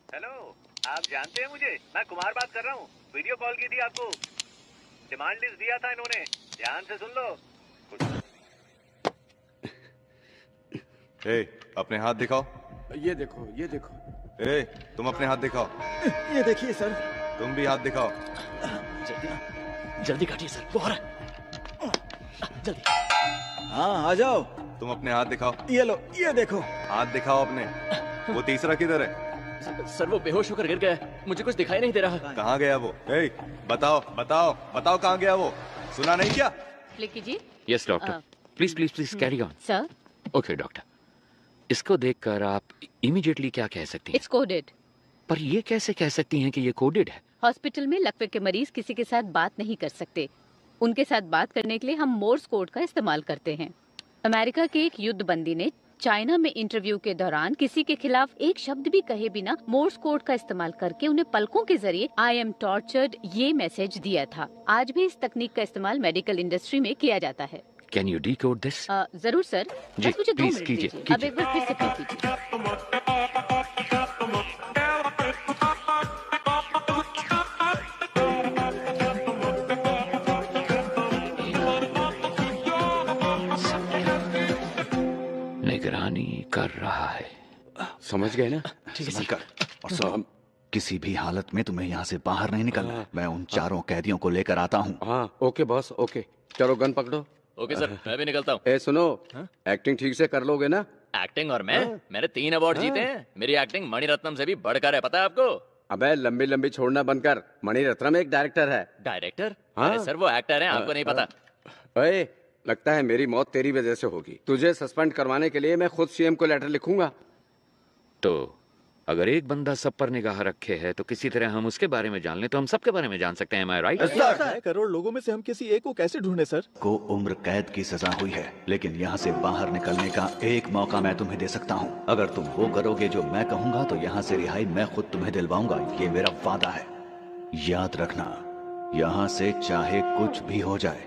Hello, आप जानते हैं मुझे? मैं कुमार बात कर रहा हूँ। वीडियो कॉल की थी आपको, डिमांड लिस्ट दिया था इन्होंने, ध्यान से सुन लो। अपने हाथ दिखाओ। ये देखो, ये देखो। तुम अपने हाथ दिखाओ। ये देखिए सर। तुम भी हाथ दिखाओ। जल्दी काटिए सर, वो हो रहा है। जल्दी। हाँ आ जाओ। तुम अपने हाथ दिखाओ। ये लो, ये देखो। हाथ दिखाओ अपने। वो तीसरा किधर है? सर वो बेहोश होकर गिर गया, मुझे कुछ दिखाई नहीं दे रहा। कहाँ गया वो? बताओ बताओ बताओ, कहाँ गया वो? सुना नहीं क्या? लिखी जी। Yes doctor, please carry on. Sir. Okay doctor, इसको देखकर आप इमीडिएटली क्या कह सकती हैं? It's coded. पर ये कैसे कह सकती हैं कि ये कोडेड है? हॉस्पिटल में लकवे के मरीज किसी के साथ बात नहीं कर सकते। उनके साथ बात करने के लिए हम मोर्स कोड का इस्तेमाल करते हैं। अमेरिका के एक युद्ध बंदी ने चाइना में इंटरव्यू के दौरान किसी के खिलाफ एक शब्द भी कहे बिना मोर्स कोड का इस्तेमाल करके उन्हें पलकों के जरिए आई एम टॉर्चर्ड ये मैसेज दिया था। आज भी इस तकनीक का इस्तेमाल मेडिकल इंडस्ट्री में किया जाता है। Can you decode this? जरूर सर, जी, बस मुझे 2 मिनट कीजिए, दीजिए। अब एक बार फिर से कर दीजिए। समझ गए ना? समझ कर। और सुन, किसी भी हालत में तुम्हें यहाँ से बाहर नहीं निकलना। मैं उन चारों कैदियों को लेकर आता हूँ। हाँ ओके बॉस, ओके। चलो गन पकड़ो। ओके सर, मैं भी निकलता हूँ। ए सुनो, एक्टिंग ठीक से कर लोगे ना? एक्टिंग और मैंने 3 अवार्ड जीते हैं। मेरी एक्टिंग मणिरत्नम से भी बढ़कर है, पता है आपको? अबे लंबी लंबी छोड़ना बंद कर। मणिरत्नम एक डायरेक्टर है। डायरेक्टर? हाँ? अरे सर वो एक्टर हैं, आपको नहीं पता। ओए, लगता है मेरी मौत तेरी वजह से होगी। तुझे सस्पेंड करवाने के लिए मैं खुद सीएम को लेटर लिखूंगा। तो अगर एक बंदा सब पर निगाह रखे है तो किसी तरह हम उसके बारे में जान लें तो हम सबके बारे में जान सकते हैं। Am I right? 6 करोड़ लोगों में से हम किसी एक को कैसे ढूंढे सर? को उम्र कैद की सजा हुई है, लेकिन यहाँ से बाहर निकलने का एक मौका मैं तुम्हें दे सकता हूँ। अगर तुम वो करोगे जो मैं कहूँगा तो यहाँ से रिहाई मैं खुद तुम्हें दिलवाऊंगा। ये मेरा वादा है। याद रखना, यहाँ से चाहे कुछ भी हो जाए,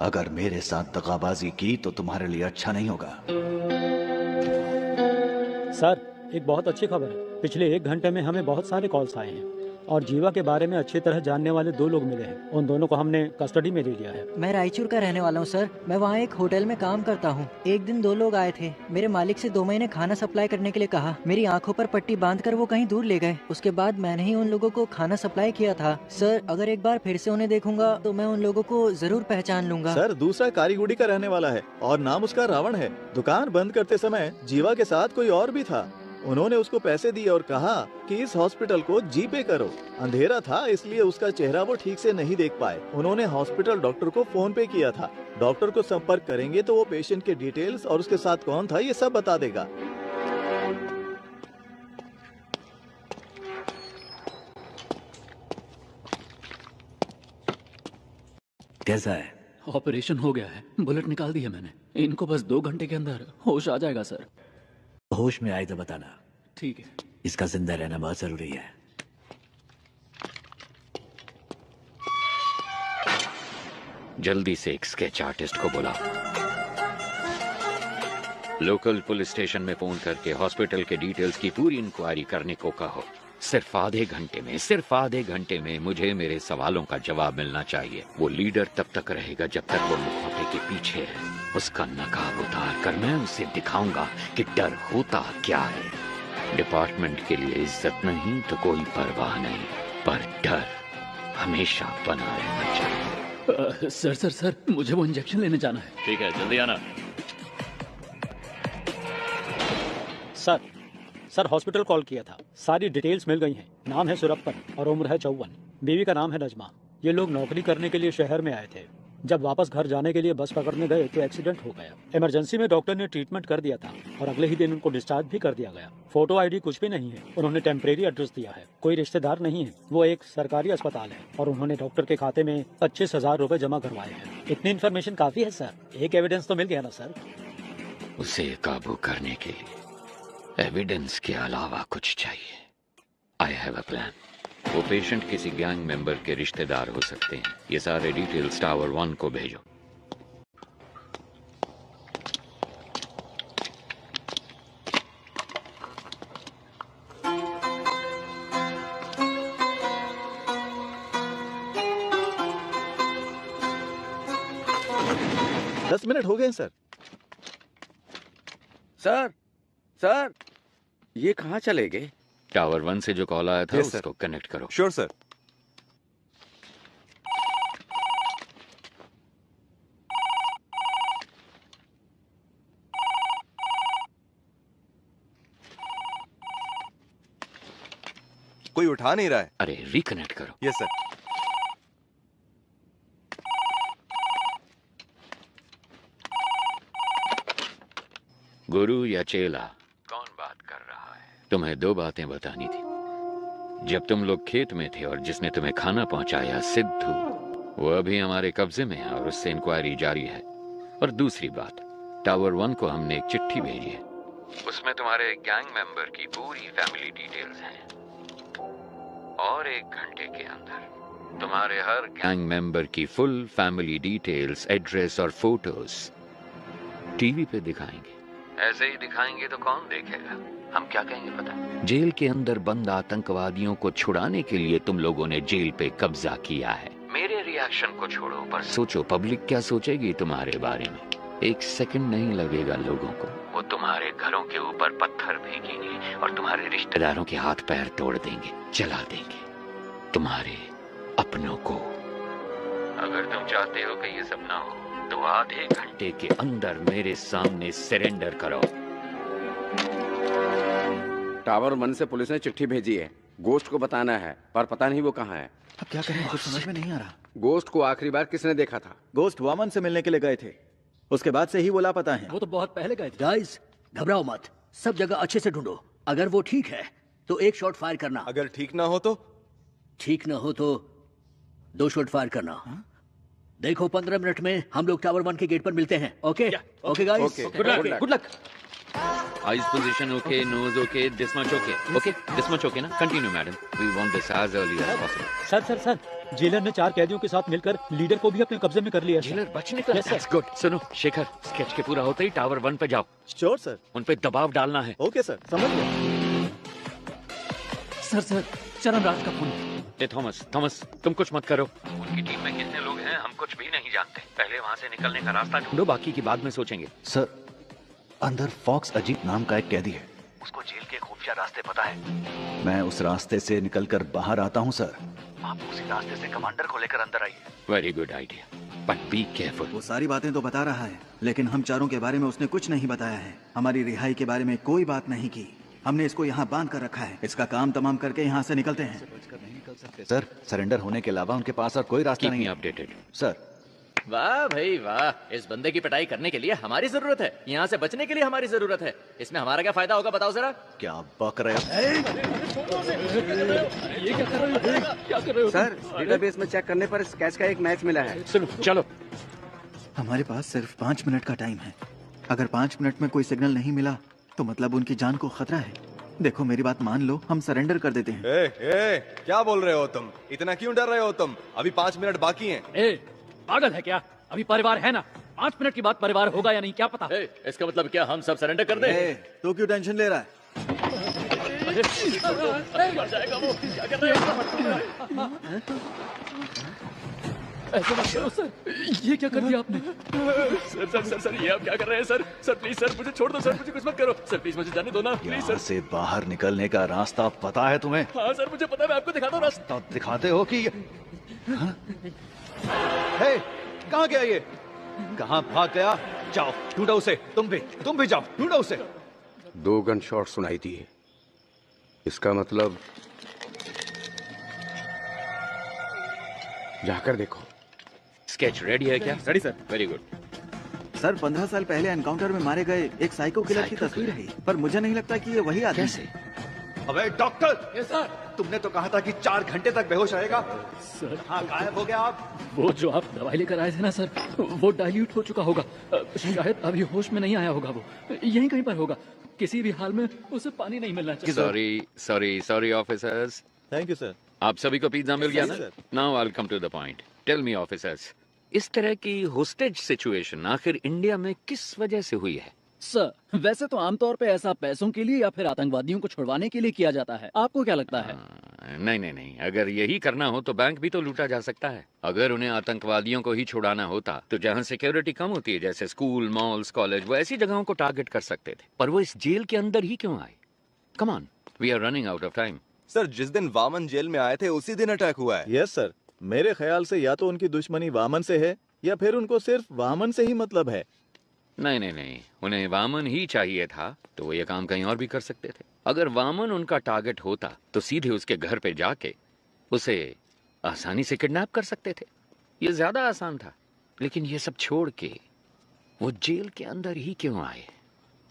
अगर मेरे साथ दगाबाजी की तो तुम्हारे लिए अच्छा नहीं होगा। सर, एक बहुत अच्छी खबर है। पिछले 1 घंटे में हमें बहुत सारे कॉल्स आए हैं और जीवा के बारे में अच्छी तरह जानने वाले 2 लोग मिले हैं। उन दोनों को हमने कस्टडी में ले लिया है। मैं रायचूर का रहने वाला हूँ सर। मैं वहाँ एक होटल में काम करता हूँ। एक दिन 2 लोग आए थे। मेरे मालिक से 2 महीने खाना सप्लाई करने के लिए कहा। मेरी आंखों पर पट्टी बांधकर वो कहीं दूर ले गए। उसके बाद मैंने ही उन लोगों को खाना सप्लाई किया था। सर, अगर एक बार फिर से उन्हें देखूंगा तो मैं उन लोगों को जरूर पहचान लूंगा। सर, दूसरा कारीगुड़ी का रहने वाला है और नाम उसका रावण है। दुकान बंद करते समय जीवा के साथ कोई और भी था। उन्होंने उसको पैसे दिए और कहा कि इस हॉस्पिटल को जीपे करो। अंधेरा था इसलिए उसका चेहरा वो ठीक से नहीं देख पाए। उन्होंने हॉस्पिटल डॉक्टर को फोन पे किया था। डॉक्टर को संपर्क करेंगे तो वो पेशेंट के डिटेल्स और उसके साथ कौन था ये सब बता देगा। कैसा है? ऑपरेशन हो गया है, बुलेट निकाल दी है मैंने। इनको बस 2 घंटे के अंदर होश आ जाएगा सर। होश में आए तो बताना। ठीक है। इसका जिंदा रहना बहुत जरूरी है। जल्दी से एक स्केच आर्टिस्ट को बुलाओ। लोकल पुलिस स्टेशन में फोन करके हॉस्पिटल के डिटेल्स की पूरी इंक्वायरी करने को कहो। सिर्फ आधे घंटे में मुझे मेरे सवालों का जवाब मिलना चाहिए। वो लीडर तब तक रहेगा जब तक वो मुखौटे के पीछे है। उसका नकाब उतार कर मैं उसे दिखाऊंगा कि डर होता क्या है। डिपार्टमेंट के लिए इज्जत नहीं तो कोई परवाह नहीं, पर डर हमेशा बना रहना चाहिए। सर, मुझे वो इंजेक्शन लेने जाना है। ठीक है, जल्दी आना। सर, हॉस्पिटल कॉल किया था। सारी डिटेल्स मिल गई हैं। नाम है सुरप्पन और उम्र है 54। बीवी का नाम है नजमा। ये लोग नौकरी करने के लिए शहर में आए थे। जब वापस घर जाने के लिए बस पकड़ने गए तो एक्सीडेंट हो गया। इमरजेंसी में डॉक्टर ने ट्रीटमेंट कर दिया था और अगले ही दिन उनको डिस्चार्ज भी कर दिया गया। फोटो आईडी कुछ भी नहीं है। उन्होंने टेम्परेरी एड्रेस दिया है। कोई रिश्तेदार नहीं है। वो एक सरकारी अस्पताल है और उन्होंने डॉक्टर के खाते में 25,000 रुपए जमा करवाए हैं। इतनी इन्फॉर्मेशन काफी है सर। एक एविडेंस तो मिल गया ना सर। उसे काबू करने के लिए एविडेंस के अलावा कुछ चाहिए। I have a plan. वो पेशेंट किसी गैंग मेंबर के रिश्तेदार हो सकते हैं। ये सारे डिटेल्स टावर 1 को भेजो। दस मिनट हो गए सर। सर, ये कहाँ चले गए? टावर 1 से जो कॉल आया था उसको कनेक्ट करो। Sure sir. कोई उठा नहीं रहा है। अरे रिकनेक्ट करो। Yes sir. गुरु या चेला, कौन बात कर रहा है? तुम्हें 2 बातें बतानी थी। जब तुम लोग खेत में थे और जिसने तुम्हें खाना पहुंचाया सिद्धू, वो अभी हमारे कब्जे में है और उससे इंक्वायरी जारी है। और दूसरी बात, टावर 1 को हमने एक चिट्ठी भेजी है। उसमें तुम्हारे गैंग मेंबर की पूरी फैमिली डिटेल्स हैं और 1 घंटे के अंदर तुम्हारे हर गैंग मेंबर की फुल फैमिली डिटेल्स, एड्रेस और फोटोज टीवी पे दिखाएंगे। ऐसे ही दिखाएंगे तो कौन देखेगा? हम क्या कहेंगे पता? जेल के अंदर बंद आतंकवादियों को छुड़ाने के लिए तुम लोगों ने जेल पे कब्जा किया है। मेरे रिएक्शन को छोड़ो, पर सोचो पब्लिक क्या सोचेगी तुम्हारे बारे में। एक सेकंड नहीं लगेगा लोगों को। वो तुम्हारे घरों के ऊपर पत्थर फेंकेंगे और तुम्हारे रिश्तेदारों के हाथ पैर तोड़ देंगे, जला देंगे तुम्हारे अपनों को। अगर तुम चाहते हो कि ये सब ना हो तो आधे घंटे के अंदर मेरे सामने सरेंडर करो। टावर 1 से पुलिस ने चिट्ठी भेजी है, गोश्त को बताना है, पर पता नहीं वो कहाँ है। अब क्या करें, कुछ समझ में नहीं आ रहा। गोश्त को आखिरी बार किसने देखा था? गोश्त वामन से मिलने के लिए गए थे, उसके बाद से ही वो लापता है। वो तो बहुत पहले गए थे। गाइस, घबराओ मत, सब जगह अच्छे से ढूंढो। अगर वो ठीक है तो एक शॉट फायर करना, अगर ठीक ना हो तो? ठीक ना हो तो 2 शॉट फायर करना। देखो 15 मिनट में हम लोग टावर 1 के गेट पर मिलते हैं। Okay okay guys, good luck. Eyes position okay, nose okay, this much okay. Okay this much okay ना? Continue madam, we want this as early as possible. Sir, jailer ने 4 कैदियों के साथ मिलकर लीडर को भी अपने कब्जे में कर लिया। जेलर बच निकला। That's good. सुनो शेखर, स्केच के पूरा होते ही टावर 1 पे जाओ। Sure sir. उन पे दबाव डालना है। ओके सर, समझ गया। सर, चरण राज का फोन। थॉमस, तुम कुछ मत करो। उनकी टीम में कितने लोग हैं हम कुछ भी नहीं जानते। पहले वहाँ से निकलने का रास्ता ढूंढो, बाकी की बाद में सोचेंगे। सर, अंदर फॉक्स अजीत नाम का एक कैदी है, उसको जेल के खुफिया रास्ते पता है। मैं उस रास्ते से निकलकर बाहर आता हूँ सर, आप उसी रास्ते से कमांडर को लेकर अंदर आइए। Very good idea, but be careful. वो सारी बातें तो बता रहा है, लेकिन हम चारों के बारे में उसने कुछ नहीं बताया है। हमारी रिहाई के बारे में कोई बात नहीं की। हमने इसको यहाँ बांध कर रखा है। इसका काम तमाम करके यहाँ से निकलते हैं। सर, सरेंडर होने के अलावा उनके पास और कोई रास्ता नहीं है। Updated sir. वाह भाई वाह, इस बंदे की पिटाई करने के लिए हमारी जरूरत है, यहाँ से बचने के लिए हमारी जरूरत है। इसमें हमारा क्या फायदा होगा बताओ जरा? क्या बक रहे हो? ये क्या कर रहे हो? सर, डेटाबेस में चेक करने पर स्केच का एक मैच मिला है। सुनो, चलो। हमारे पास सिर्फ 5 मिनट का टाइम है। अगर 5 मिनट में कोई सिग्नल नहीं मिला तो मतलब उनकी जान को खतरा है। देखो मेरी बात मान लो, हम सरेंडर कर देते हैं। क्या बोल रहे हो तुम? इतना क्यों डर रहे हो तुम? अभी 5 मिनट बाकी हैं। पागल है क्या? अभी परिवार है ना, 5 मिनट के बाद परिवार होगा या नहीं क्या पता। इसका मतलब क्या हम सब सरेंडर कर दें? तो क्यों टेंशन ले रहा है? मर जाएगा वो। क्या कर रहे हो? ऐसा मत करो सर, ये क्या कर दिया आपने? सर, ये आप क्या कर रहे हैं सर? सर प्लीज सर, मुझे छोड़ दो सर, मुझे कुछ मत करो सर, प्लीज मुझे जाने दो ना प्लीज सर। से बाहर निकलने का रास्ता पता है तुम्हें? हाँ सर मुझे पता है, मैं आपको दिखाता हूँ रास्ता। तो दिखाते हो कि हे, कहाँ गया ये? कहाँ भाग गया? जाओ ढूंढो उसे। तुम भी जाओ ढूंढो उसे। 2 गन शॉट सुनाई दिए, इसका मतलब जाकर देखो। स्केच रेडी है क्या? Ready sir. Very good sir, 15 साल पहले एनकाउंटर में मारे गए एक साइको किलर की तस्वीर है, पर मुझे नहीं लगता कि ये वही आदमी है। अबे डॉक्टर! Yes sir. तुमने तो कहा था कि 4 घंटे तक बेहोश रहेगा। सर, हाँ, गायब हो गया आप। वो जो आप दवाई लेकर आए थे ना सर, वो डाइल्यूट हो चुका होगा। शायद अभी होश में नहीं आया होगा। वो यहीं कहीं पर होगा। किसी भी हाल में उसे पानी नहीं मिलना चाहिए। Sorry officers. Thank you sir. आप सभी को पिज्जा मिल गया ना? Now I will come to the point. Tell me officers, इस तरह की होस्टेज सिचुएशन आखिर इंडिया में किस वजह से हुई है? सर, वैसे तो आमतौर पे ऐसा पैसों के लिए या फिर आतंकवादियों को छुड़वाने के लिए किया जाता है। आपको क्या लगता है? नहीं, अगर यही करना हो तो बैंक भी तो लूटा जा सकता है। अगर उन्हें आतंकवादियों को ही छुड़ाना होता तो जहाँ सिक्योरिटी कम होती है, जैसे स्कूल, मॉल्स, कॉलेज, वो ऐसी जगहों को टारगेट कर सकते थे। पर वो इस जेल के अंदर ही क्यों आए? Come on, we are running out of time. Sir, जिस दिन वामन जेल में आए थे उसी दिन अटैक हुआ है। यस सर, मेरे ख्याल से या तो उनकी दुश्मनी वामन से है या फिर उनको सिर्फ वामन से ही मतलब है। नहीं, उन्हें वामन ही चाहिए था तो वो ये काम कहीं और भी कर सकते थे। अगर वामन उनका टारगेट होता तो सीधे उसके घर पे जाके उसे आसानी से किडनैप कर सकते थे। ये ज्यादा आसान था। लेकिन ये सब छोड़ के वो जेल के अंदर ही क्यों आए?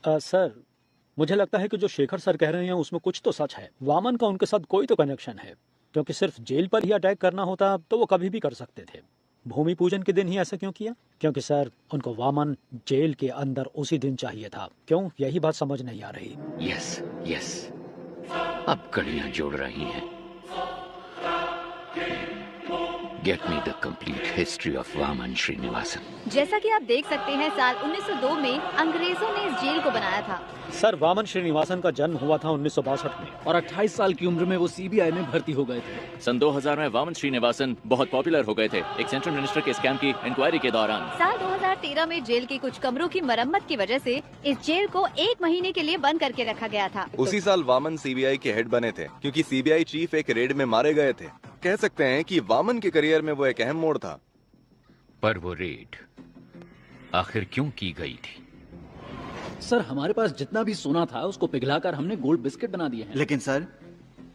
सर, मुझे लगता है कि जो शेखर सर कह रहे हैं उसमें कुछ तो सच है। वामन का उनके साथ कोई तो कनेक्शन है, क्योंकि सिर्फ जेल पर ही अटैक करना होता तो वो कभी भी कर सकते थे। भूमि पूजन के दिन ही ऐसा क्यों किया? क्योंकि सर, उनको वामन जेल के अंदर उसी दिन चाहिए था। क्यों? यही बात समझ नहीं आ रही। यस, अब कड़ियां जोड़ रही हैं। Get me the complete history of Vaman Srinivasan. जैसा कि आप देख सकते हैं, साल 1902 में अंग्रेजों ने इस जेल को बनाया था। सर, वामन श्रीनिवासन का जन्म हुआ था 1962 में और 28 साल की उम्र में वो सीबीआई में भर्ती हो गए थे। सन 2000 में वामन श्रीनिवासन बहुत पॉपुलर हो गए थे एक सेंट्रल मिनिस्टर के स्कैम की इंक्वायरी के दौरान। साल 2013 में जेल के कुछ कमरों की मरम्मत की वजह से इस जेल को 1 महीने के लिए बंद करके रखा गया था। उसी साल वामन सीबीआई के हेड बने थे, क्योंकि सीबीआई चीफ एक रेड में मारे गए थे। कह सकते हैं कि वामन के करियर में वो एक अहम मोड़ था। पर वो रेड आखिर क्यों की गई थी? सर, हमारे पास जितना भी सोना था उसको पिघलाकर हमने गोल्ड बिस्किट बना दिए हैं। लेकिन सर,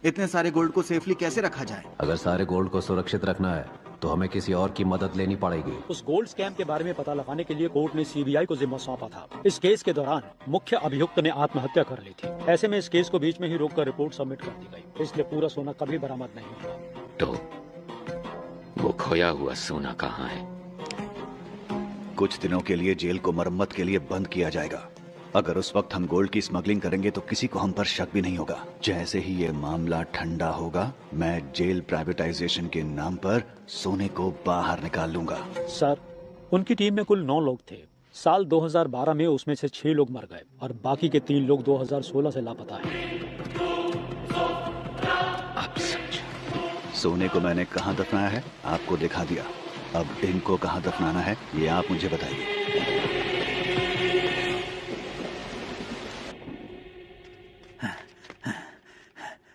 इतने सारे गोल्ड को सेफली कैसे रखा जाए? अगर सारे गोल्ड को सुरक्षित रखना है तो हमें किसी और की मदद लेनी पड़ेगी। उस गोल्ड स्कैम के बारे में पता लगाने के लिए कोर्ट ने सीबीआई को जिम्मा सौंपा था। इस केस के दौरान मुख्य अभियुक्त ने आत्महत्या कर ली थी। ऐसे में इस केस को बीच में ही रोककर रिपोर्ट सबमिट कर दी गई, इसलिए पूरा सोना कभी बरामद नहीं हुआ। तो वो खोया हुआ सोना कहाँ है? कुछ दिनों के लिए जेल को मरम्मत के लिए बंद किया जाएगा। अगर उस वक्त हम गोल्ड की स्मगलिंग करेंगे तो किसी को हम पर शक भी नहीं होगा। जैसे ही ये मामला ठंडा होगा, मैं जेल प्राइवेटाइजेशन के नाम पर सोने को बाहर निकाल लूंगा। सर, उनकी टीम में कुल 9 लोग थे। साल 2012 में उसमें से 6 लोग मर गए और बाकी के 3 लोग 2016 से लापता हैं। सोने को मैंने कहाँ दफनाया है आपको दिखा दिया। अब इनको कहाँ दफनाना है ये आप मुझे बताइए।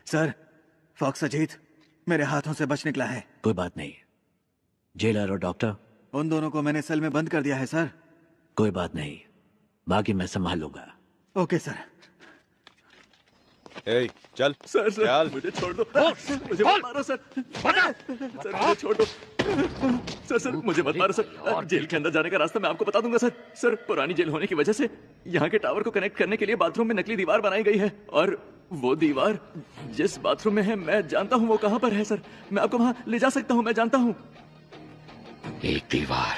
सर, फॉक्स अजीत मेरे हाथों से बच निकला है। कोई बात नहीं, जेलर और डॉक्टर उन दोनों को मैंने सेल में बंद कर दिया है सर। कोई बात नहीं, बाकी मैं संभाल लूंगा। Okay sir. ए, चल सर चल। मुझे छोड़ दो। मुझे मत मारो सर। सर मुझे छोड़ दो। सर मुझे मत मारो सर। जेल के अंदर जाने का रास्ता मैं आपको बता दूंगा सर। सर, पुरानी जेल होने की वजह से यहाँ के टावर को कनेक्ट करने के लिए बाथरूम में नकली दीवार बनाई गई है, और वो दीवार जिस बाथरूम में है मैं जानता हूँ वो कहाँ पर है सर। मैं आपको वहाँ ले जा सकता हूँ, मैं जानता हूँ। एक दीवार,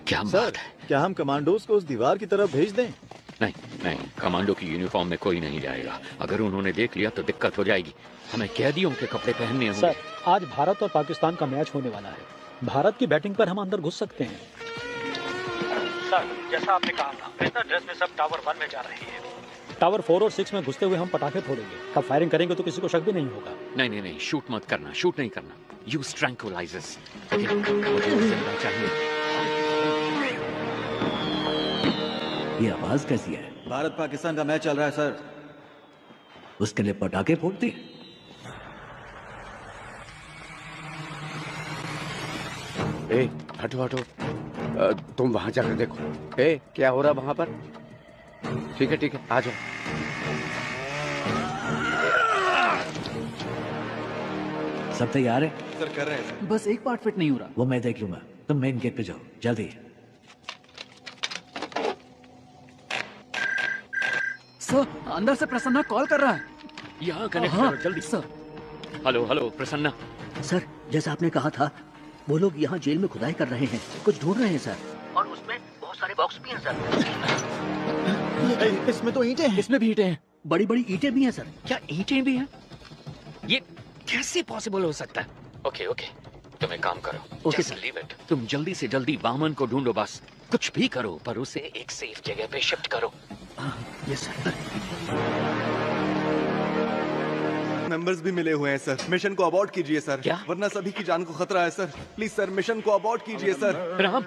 क्या बात है? क्या हम कमांडोज को उस दीवार की तरफ भेज दें? नहीं नहीं, कमांडो की यूनिफॉर्म में कोई नहीं जाएगा। अगर उन्होंने देख लिया तो दिक्कत हो जाएगी। हमें कैदियों के कपड़े पहनने होंगे। सर, आज भारत और पाकिस्तान का मैच होने वाला है। भारत की बैटिंग पर हम अंदर घुस सकते हैं। सर, जैसा आपने कहा था, बेहतर ड्रेस में सब टावर 1 में जा रहे हैं। टावर 4 और 6 में घुसते हुए हम पटाखे फोड़ेंगे। तब फायरिंग करेंगे तो किसी को शक भी नहीं होगा। नहीं नहीं नहीं, शूट मत करना, शूट नहीं करना। Use tranquillisers. मुझे जिंदा चाहिए। ये आवाज कैसी है? भारत पाकिस्तान का मैच चल रहा है सर। उसके लिए पटाखे फोड़ते? ए, हटो हटो। तुम वहां जाकर देखो। ए, क्या हो रहा वहां पर? ठीक है, आ जाओ। सब तैयार है? सर, कर रहे हैं सर। बस एक पार्ट फिट नहीं हो रहा। वो मैं देख लूंगा। तुम मेन गेट पे जाओ, जल्दी। सर, अंदर से प्रसन्ना कॉल कर रहा है। यहाँ कनेक्ट करो जल्दी। Sir. Hello hello Prasanna. Sir, जैसा आपने कहा था, वो लोग यहाँ जेल में खुदाई कर रहे हैं, कुछ ढूंढ रहे हैं सर। और उसमें बहुत सारे बॉक्स भी हैं सर। इसमें तो ईंटें हैं। इसमें भी ईंटें हैं। बड़ी बड़ी ईंटें भी हैं सर। क्या ईंटें भी हैं? ये कैसे पॉसिबल हो सकता है? ओके ओके, तुम एक काम करो। Okay sir, leave it. तुम जल्दी से जल्दी वामन को ढूंढो, बस कुछ भी करो, पर उसे एक सेफ जगह पे शिफ्ट करो। Yes sir. मेंबर्स भी मिले हुए हैं सर। मिशन को अबॉर्ट कीजिए सर। क्या? वरना सभी की जान को खतरा है सर। प्लीज सर, मिशन को अबॉर्ट कीजिए सर। राम,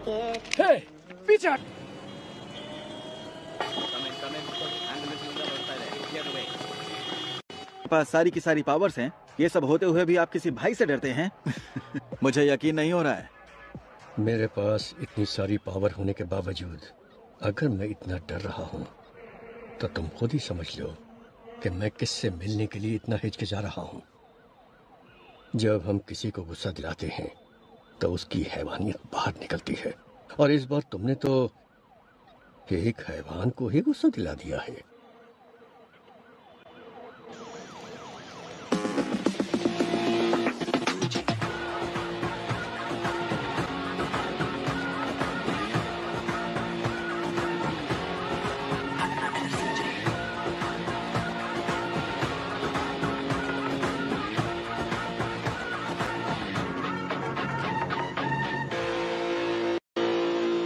हे, पीछे पास सारी की सारी पावर्स हैं, ये सब होते हुए भी आप किसी भाई से डरते हैं? मुझे यकीन नहीं हो रहा है। मेरे पास इतनी सारी पावर होने के बावजूद अगर मैं इतना डर रहा हूँ तो तुम खुद ही समझ लो कि मैं किससे मिलने के लिए इतना हिचकिचा रहा हूँ। जब हम किसी को गुस्सा दिलाते हैं तो उसकी हैवानियत बाहर निकलती है, और इस बार तुमने तो एक हैवान को ही गुस्सा दिला दिया है।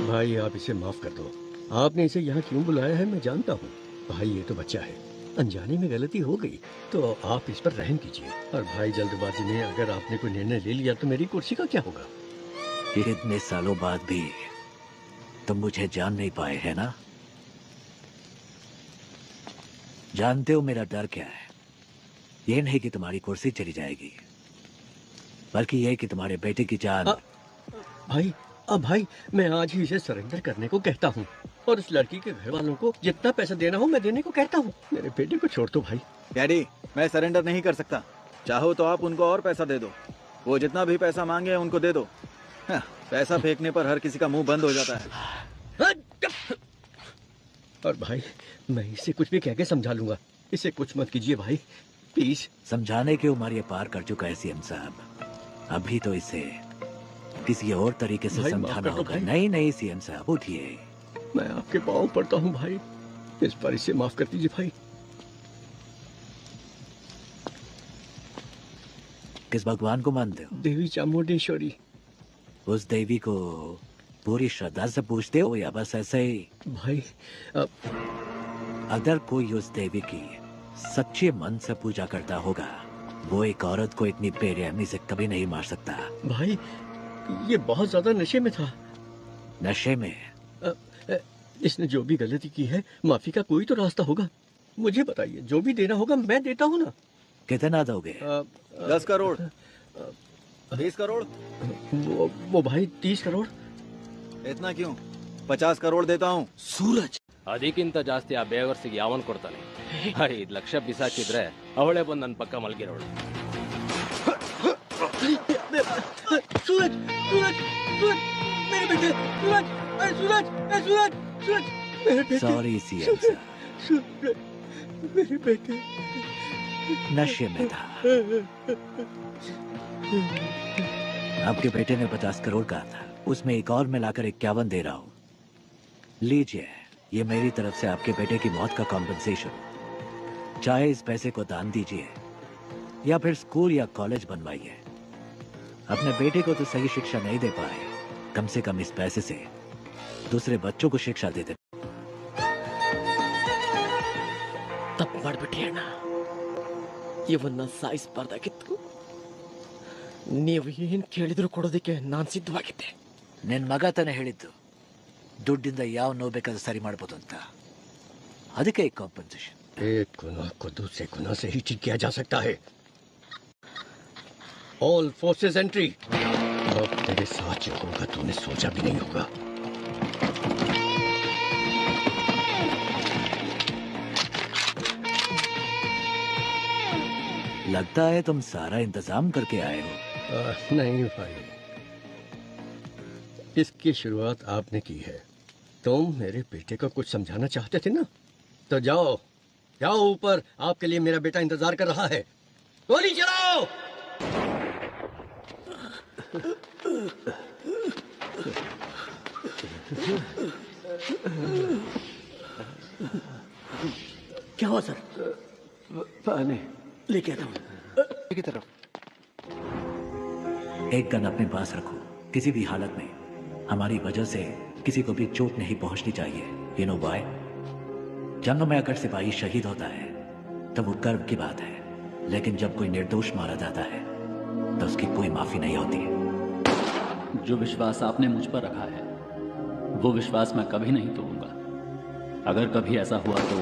भाई आप इसे माफ कर दो। आपने इसे यहाँ क्यों बुलाया है मैं जानता हूँ। भाई ये तो बच्चा है, अनजाने में गलती हो गई तो आप इस पर रहम कीजिए। और भाई जल्दबाजी में अगर आपने कोई निर्णय ले लिया तो मेरी कुर्सी का क्या होगा? इतने सालों बाद भी तुम मुझे जान नहीं पाए है ना? जानते हो मेरा डर क्या है? ये नहीं कि तुम्हारी कुर्सी चली जाएगी, बल्कि यह कि तुम्हारे बेटे की जान। भाई अब भाई मैं आज ही इसे सरेंडर करने को कहता हूँ, और उस लड़की के घर वालों को जितना पैसा देना हो मैं देने को कहता हूँ। मेरे बेटे को छोड़ दो भाई। डैडी, मैं सरेंडर नहीं कर सकता। चाहो तो आप उनको और पैसा दे दो, वो जितना भी पैसा मांगे उनको दे दो। हाँ, पैसा फेंकने पर हर किसी का मुंह बंद हो जाता है। और भाई मैं इसे कुछ भी कह के समझा लूंगा, इसे कुछ मत कीजिए भाई प्लीज। समझाने की उम्र ये पार कर चुका है सीएम साहब, अभी तो इसे किसी और तरीके से समझाना होगा। नहीं नहीं सीएम साहब उठिए। मैं आपके पाँव पड़ता हूँ भाई, इस पर इसे माफ कर दीजिए भाई। किस भगवान को मानते हो? देवी चामुंडेश्वरी। उस देवी को पूरी श्रद्धा से पूछते हो या बस ऐसे ही? भाई अगर कोई उस देवी की सच्चे मन से पूजा करता होगा, वो एक औरत को इतनी बेरहमी से कभी नहीं मार सकता। भाई ये बहुत ज्यादा नशे में था। नशे में? इसने जो भी गलती की है माफी का कोई तो रास्ता होगा। मुझे बताइए, जो भी देना होगा मैं देता हूँ ना। कितना दोगे? 10 करोड़ 20 करोड़ वो भाई 30 करोड़। इतना क्यों? 50 करोड़ देता हूँ। ಸೂರಜ್ ಅದಕ್ಕಿಂತ ಜಾಸ್ತಿ ಆ ಬೇವರ್ಸಿಗೆ ಯಾವನ್ ಕೊಡ್ತಾನೆ? 5 ಲಕ್ಷ ಬಿಸಾಕಿದ್ರೆ ಅವಳೇ ಬಂದು ನನ್ನ ಪಕ್ಕ ಮಲಗಿರೋಳು. सूरज सूरज सूरज मेरे बेटे, सूरज सूरज सूरज सूरज मेरे बेटे। सॉरी सीएम साहब, मेरे बेटे नशे में था। आपके बेटे ने 50 करोड़ कहा था, उसमें एक और मिलाकर 51 दे रहा हूँ। लीजिए, ये मेरी तरफ से आपके बेटे की मौत का कॉम्पेंसेशन। चाहे इस पैसे को दान दीजिए या फिर स्कूल या कॉलेज बनवाइए। अपने बेटे को तो सही शिक्षा नहीं दे पाए, कम से कम इस पैसे से दूसरे बच्चों को शिक्षा दे दे। ತಪ್ಪು ಮಾಡ್ಬಿಟ್ರಿ ಅಣ್ಣ, ಇವನ್ನ ಸಾಯಿಸಬಾರ್ದಾಗಿತ್ತು. ನೀವು ಏನ್ ಕೇಳಿದ್ರು ಕೊಡೋದಕ್ಕೆ ನಾನು ಸಿದ್ಧವಾಗಿದ್ದೆ. ನಿನ್ ಮಗ ತಾನೇ ಹೇಳಿದ್ದು ದುಡ್ಡಿಂದ ಯಾವ ನೋವು ಬೇಕಾದ್ರೂ ಸರಿ ಮಾಡ್ಬೋದು ಅಂತ, ಅದಕ್ಕೆ ಈ ಕಾಂಪನ್ಸೇಷನ್। एक गुनाह को दूसरे गुनाह से ही ठीक किया जा सकता है। All forces entry. अब तेरे साथ जो होगा तूने सोचा भी नहीं होगा। लगता है तुम सारा इंतजाम करके आए हो। नहीं भाई, इसकी शुरुआत आपने की है। तुम मेरे बेटे को कुछ समझाना चाहते थे ना, तो जाओ जाओ ऊपर, आपके लिए मेरा बेटा इंतजार कर रहा है। गोली चलाओ। क्या हुआ सर? पानी लेके आता हूँ। की तरफ। एक गन अपने पास रखो, किसी भी हालत में हमारी वजह से किसी को भी चोट नहीं पहुंचनी चाहिए। You know why? जंग में अगर सिपाही शहीद होता है तो वो गर्व की बात है, लेकिन जब कोई निर्दोष मारा जाता है तो उसकी कोई माफी नहीं होती। जो विश्वास आपने मुझ पर रखा है वो विश्वास मैं कभी नहीं तोड़ूंगा। अगर कभी ऐसा हुआ तो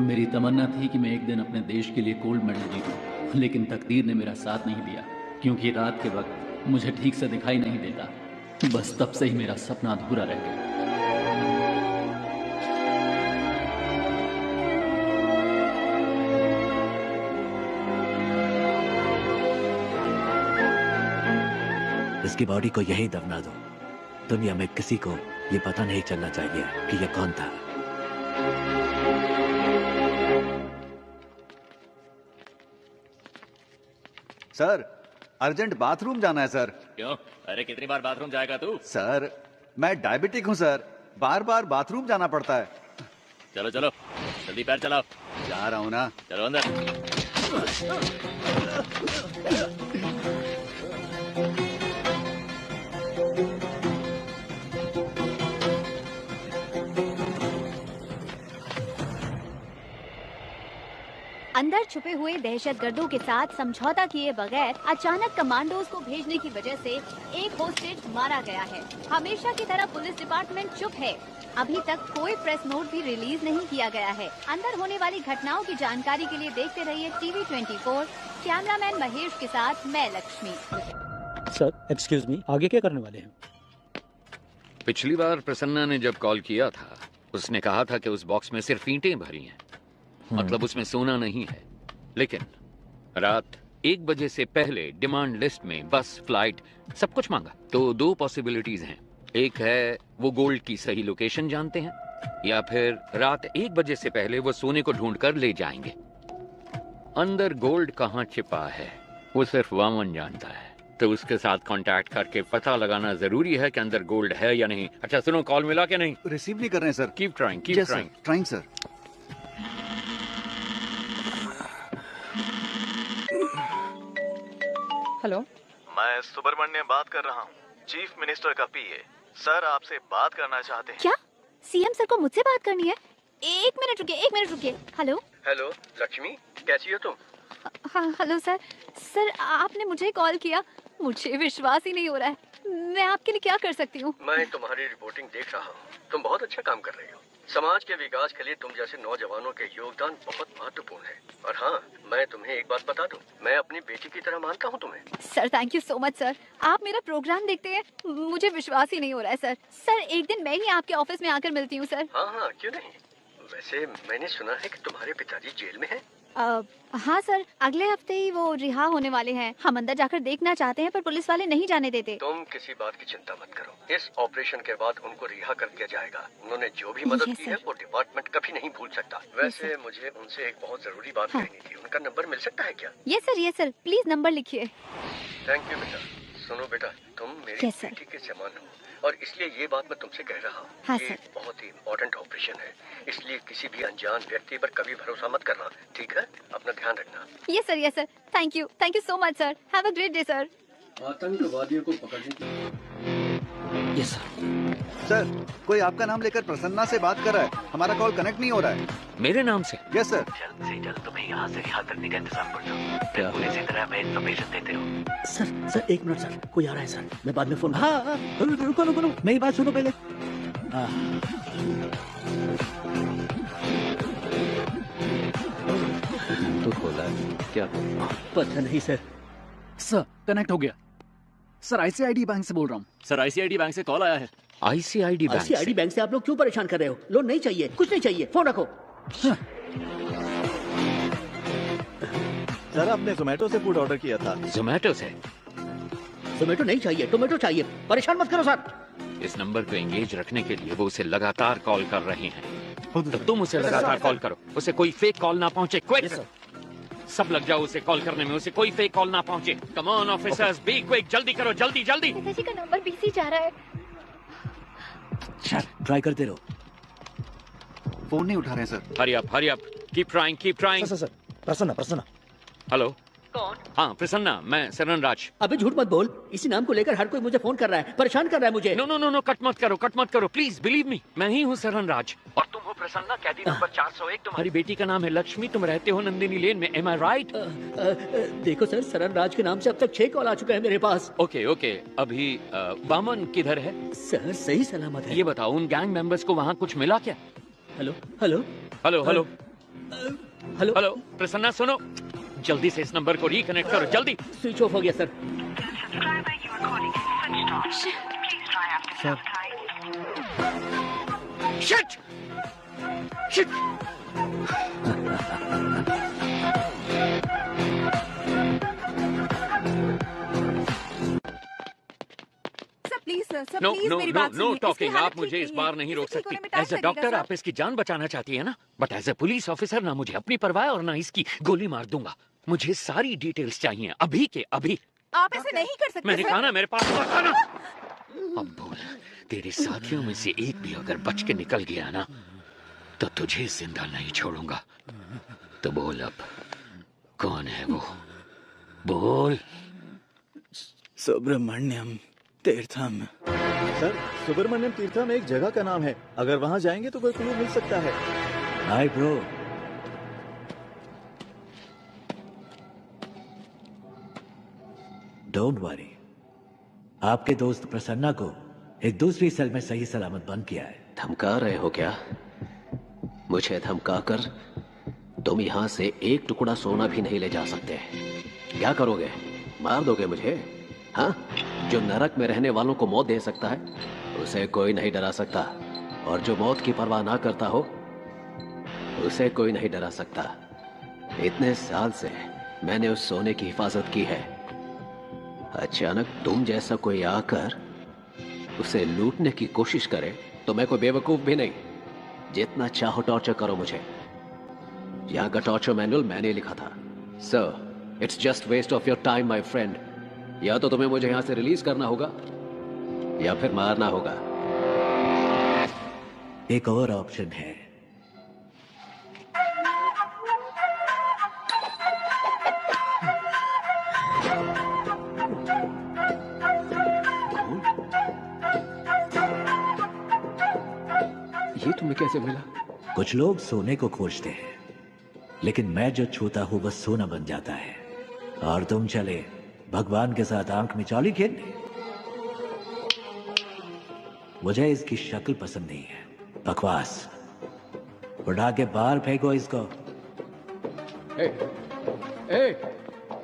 मेरी तमन्ना थी कि मैं एक दिन अपने देश के लिए गोल्ड मेडल जीतूं, लेकिन तकदीर ने मेरा साथ नहीं दिया, क्योंकि रात के वक्त मुझे ठीक से दिखाई नहीं देता। बस तब से ही मेरा सपना अधूरा रह गया। इसकी बॉडी को यही दफना दो। दुनिया में किसी को ये पता नहीं चलना चाहिए कि ये कौन था। सर, अर्जेंट बाथरूम जाना है सर। क्यों? अरे कितनी बार बाथरूम जाएगा तू? सर, मैं डायबिटिक हूँ सर, बार बार बाथरूम जाना पड़ता है। चलो चलो, जल्दी पैर चलाओ। जा रहा हूँ ना। चलो अंदर। अंदर छुपे हुए दहशतगर्दों के साथ समझौता किए बगैर अचानक कमांडोज को भेजने की वजह से एक होस्टेज मारा गया है। हमेशा की तरह पुलिस डिपार्टमेंट चुप है। अभी तक कोई प्रेस नोट भी रिलीज नहीं किया गया है। अंदर होने वाली घटनाओं की जानकारी के लिए देखते रहिए टीवी 24। कैमरामैन महेश के साथ मैं लक्ष्मी। सर, एक्सक्यूज मी, आगे क्या करने वाले हैं? पिछली बार प्रसन्ना ने जब कॉल किया था, उसने कहा था कि उस बॉक्स में सिर्फ ईंटें भरी हैं, मतलब उसमें सोना नहीं है। लेकिन रात 1 बजे से पहले डिमांड लिस्ट में बस, फ्लाइट, सब कुछ मांगा। तो 2 पॉसिबिलिटीज हैं। एक है वो गोल्ड की सही लोकेशन जानते हैं, या फिर रात 1 बजे से पहले वो सोने को ढूंढ कर ले जाएंगे। अंदर गोल्ड कहाँ छिपा है वो सिर्फ वामन जानता है, तो उसके साथ कांटेक्ट करके पता लगाना जरूरी है कि अंदर गोल्ड है या नहीं। अच्छा सुनो, कॉल मिला क्या? नहीं रिसीव नहीं कर रहे हैं sir. Keep trying, keep trying. Trying sir. Hello, मैं सुब्रमण्यम बात कर रहा हूँ, चीफ मिनिस्टर का पीए। सर आपसे बात करना चाहते हैं। क्या सीएम सर को मुझसे बात करनी है? 1 मिनट रुकिए। हेलो हेलो लक्ष्मी, कैसी हो तुम? हाँ हेलो सर। सर आपने मुझे कॉल किया, मुझे विश्वास ही नहीं हो रहा है। मैं आपके लिए क्या कर सकती हूँ? मैं तुम्हारी रिपोर्टिंग देख रहा हूँ, तुम बहुत अच्छा काम कर रही हो। समाज के विकास के लिए तुम जैसे नौजवानों के योगदान बहुत महत्वपूर्ण है। और हाँ, मैं तुम्हें एक बात बता दूं, मैं अपनी बेटी की तरह मानता हूँ तुम्हें। Sir thank you so much sir. आप मेरा प्रोग्राम देखते हैं, मुझे विश्वास ही नहीं हो रहा है सर। सर एक दिन मैं ही आपके ऑफिस में आकर मिलती हूँ सर। हाँ, क्यों नहीं। वैसे मैंने सुना है कि तुम्हारे पिताजी जेल में हैं। हाँ सर, अगले हफ्ते ही वो रिहा होने वाले हैं। हम अंदर जाकर देखना चाहते हैं पर पुलिस वाले नहीं जाने देते। तुम किसी बात की चिंता मत करो, इस ऑपरेशन के बाद उनको रिहा कर दिया जाएगा। उन्होंने जो भी मदद की है वो डिपार्टमेंट कभी नहीं भूल सकता। वैसे मुझे उनसे एक बहुत जरूरी बात कहनी थी, उनका नंबर मिल सकता है क्या? यस सर, प्लीज नंबर लिखिए। थैंक यू बेटा। सुनो बेटा, तुम मेरी बेटी के समान हो और इसलिए ये बात मैं तुमसे कह रहा हूँ। हाँ, ये बहुत ही इम्पोर्टेंट ऑपरेशन है, इसलिए किसी भी अनजान व्यक्ति पर कभी भरोसा मत करना, ठीक है? अपना ध्यान रखना। Yes sir. Thank you so much sir. Have a great day sir. आतंकवादियों को पकड़ने की। यस सर, कोई आपका नाम लेकर प्रसन्ना से बात कर रहा है, हमारा कॉल कनेक्ट नहीं हो रहा है। मेरे नाम से? Yes sir. जल्द से जल्द तुम्हें यहाँ से रिहा करने का इंतजाम कर दो। पुलिस की तरह मैं इन्फॉर्मेशन देते रहो। सर 1 मिनट सर, कोई आ रहा है सर, मैं बाद में फोन। हाँ, रुको, मेरी बात सुनो पहले। तो खोला क्या? पता नहीं सर। सर कनेक्ट हो गया। सर आईसीआईडी बैंक से बोल रहा हूँ। सर आईसीआईडी बैंक से कॉल आया है। आईसीआईडी बैंक से आप लोग क्यों परेशान कर रहे हो? लोन नहीं चाहिए, कुछ नहीं चाहिए, फोन रखो। सर आपने जोमेटो से फूड ऑर्डर किया था। जोमेटो से? जोमेटो नहीं चाहिए, टोमेटो चाहिए। परेशान मत करो सर। इस नंबर को एंगेज रखने के लिए वो उसे लगातार कॉल कर रहे हैं, तो तुम उसे लगातार कॉल करो, उसे कोई फेक कॉल ना पहुंचे। क्विक, सब लग जाओ उसे कॉल करने में, उसे कोई फेक कॉल ना पहुंचे। Come on officers, be quick, जल्दी करो, जल्दी। पिताजी का नंबर बिजी जा रहा है। ट्राई करते रहो। फोन नहीं उठा रहे sir. Hurry up, keep trying. Sir, Prasanna. Hello, कौन? हाँ प्रसन्ना, मैं सरन राज। अबे झूठ मत बोल, इसी नाम को लेकर हर कोई मुझे फोन कर रहा है, परेशान कर रहा है मुझे। नो, कट मत करो प्लीज, बिलीव मी, मैं ही हूँ सरन राज और तुम हो प्रसन्ना, कैदी नंबर 401। तुम्हारी बेटी का नाम है लक्ष्मी, तुम रहते हो नंदिनी लेन में, एम आई राइट? देखो सर, सरन राज के नाम से अब तक 6 कॉल आ चुका है मेरे पास। ओके ओके, अभी वामन किधर है? सर सही सलामत है। ये बताओ, उन गैंग मेंबर्स को वहाँ कुछ मिला क्या? Hello hello hello hello hello hello, Prasanna सुनो, जल्दी से इस नंबर को रिकनेक्ट करो, जल्दी। स्विच ऑफ हो गया sir. Sir shit shit. Please sir, no please no मेरी नो बात नो सुनिए। टॉकिंग। इसकी हालत आप मुझे ठीक इस नहीं बार है। नहीं इसे रोक ठीक सकती। होने में टाइम एज अ लगेगा, डॉक्टर सर। आप इसकी जान बचाना चाहती है ना, but as a police officer ना मुझे अपनी परवाह और ना इसकी गोली मार दूंगा। मुझे सारी डिटेल्स चाहिए अभी के अभी। आप ऐसे नहीं कर सकते मैंने सर। कहा ना, मेरे पास मत आना। अब बोल, तेरे साथियों में से एक भी अगर बच के निकल गया ना तो तुझे जिंदा नहीं छोड़ूंगा। तो बोल अब, कौन है वो? बोल। सुब्रमण्यम तीर्थम। सर, सुब्रमण्यम तीर्थम एक जगह का नाम है, अगर वहाँ जाएंगे तो कोई क्लू मिल सकता है। Hi bro. डोंट वरी, आपके दोस्त प्रसन्ना को एक दूसरी सेल में सही सलामत बंद किया है। धमका रहे हो क्या? मुझे धमकाकर तुम यहाँ से एक टुकड़ा सोना भी नहीं ले जा सकते। क्या करोगे? मार दोगे मुझे? हाँ? जो नरक में रहने वालों को मौत दे सकता है उसे कोई नहीं डरा सकता, और जो मौत की परवाह ना करता हो उसे कोई नहीं डरा सकता। इतने साल से मैंने उस सोने की हिफाजत की है। अचानक तुम जैसा कोई आकर उसे लूटने की कोशिश करे तो मैं कोई बेवकूफ भी नहीं। जितना चाहो टॉर्चर करो मुझे। यहाँ का टॉर्चर मैनुअल मैंने लिखा था। Sir, it's just waste of your time my friend. या तो तुम्हें मुझे यहाँ से रिलीज करना होगा या फिर मारना होगा। एक और ऑप्शन है। ये तुम्हें कैसे मिला? कुछ लोग सोने को खोजते हैं, लेकिन मैं जो छूता हूं वह सोना बन जाता है। और तुम चले भगवान के साथ आंख मिचौली खेलने। मुझे इसकी शक्ल पसंद नहीं है। बकवास। उठा के बाहर फेंको इसको।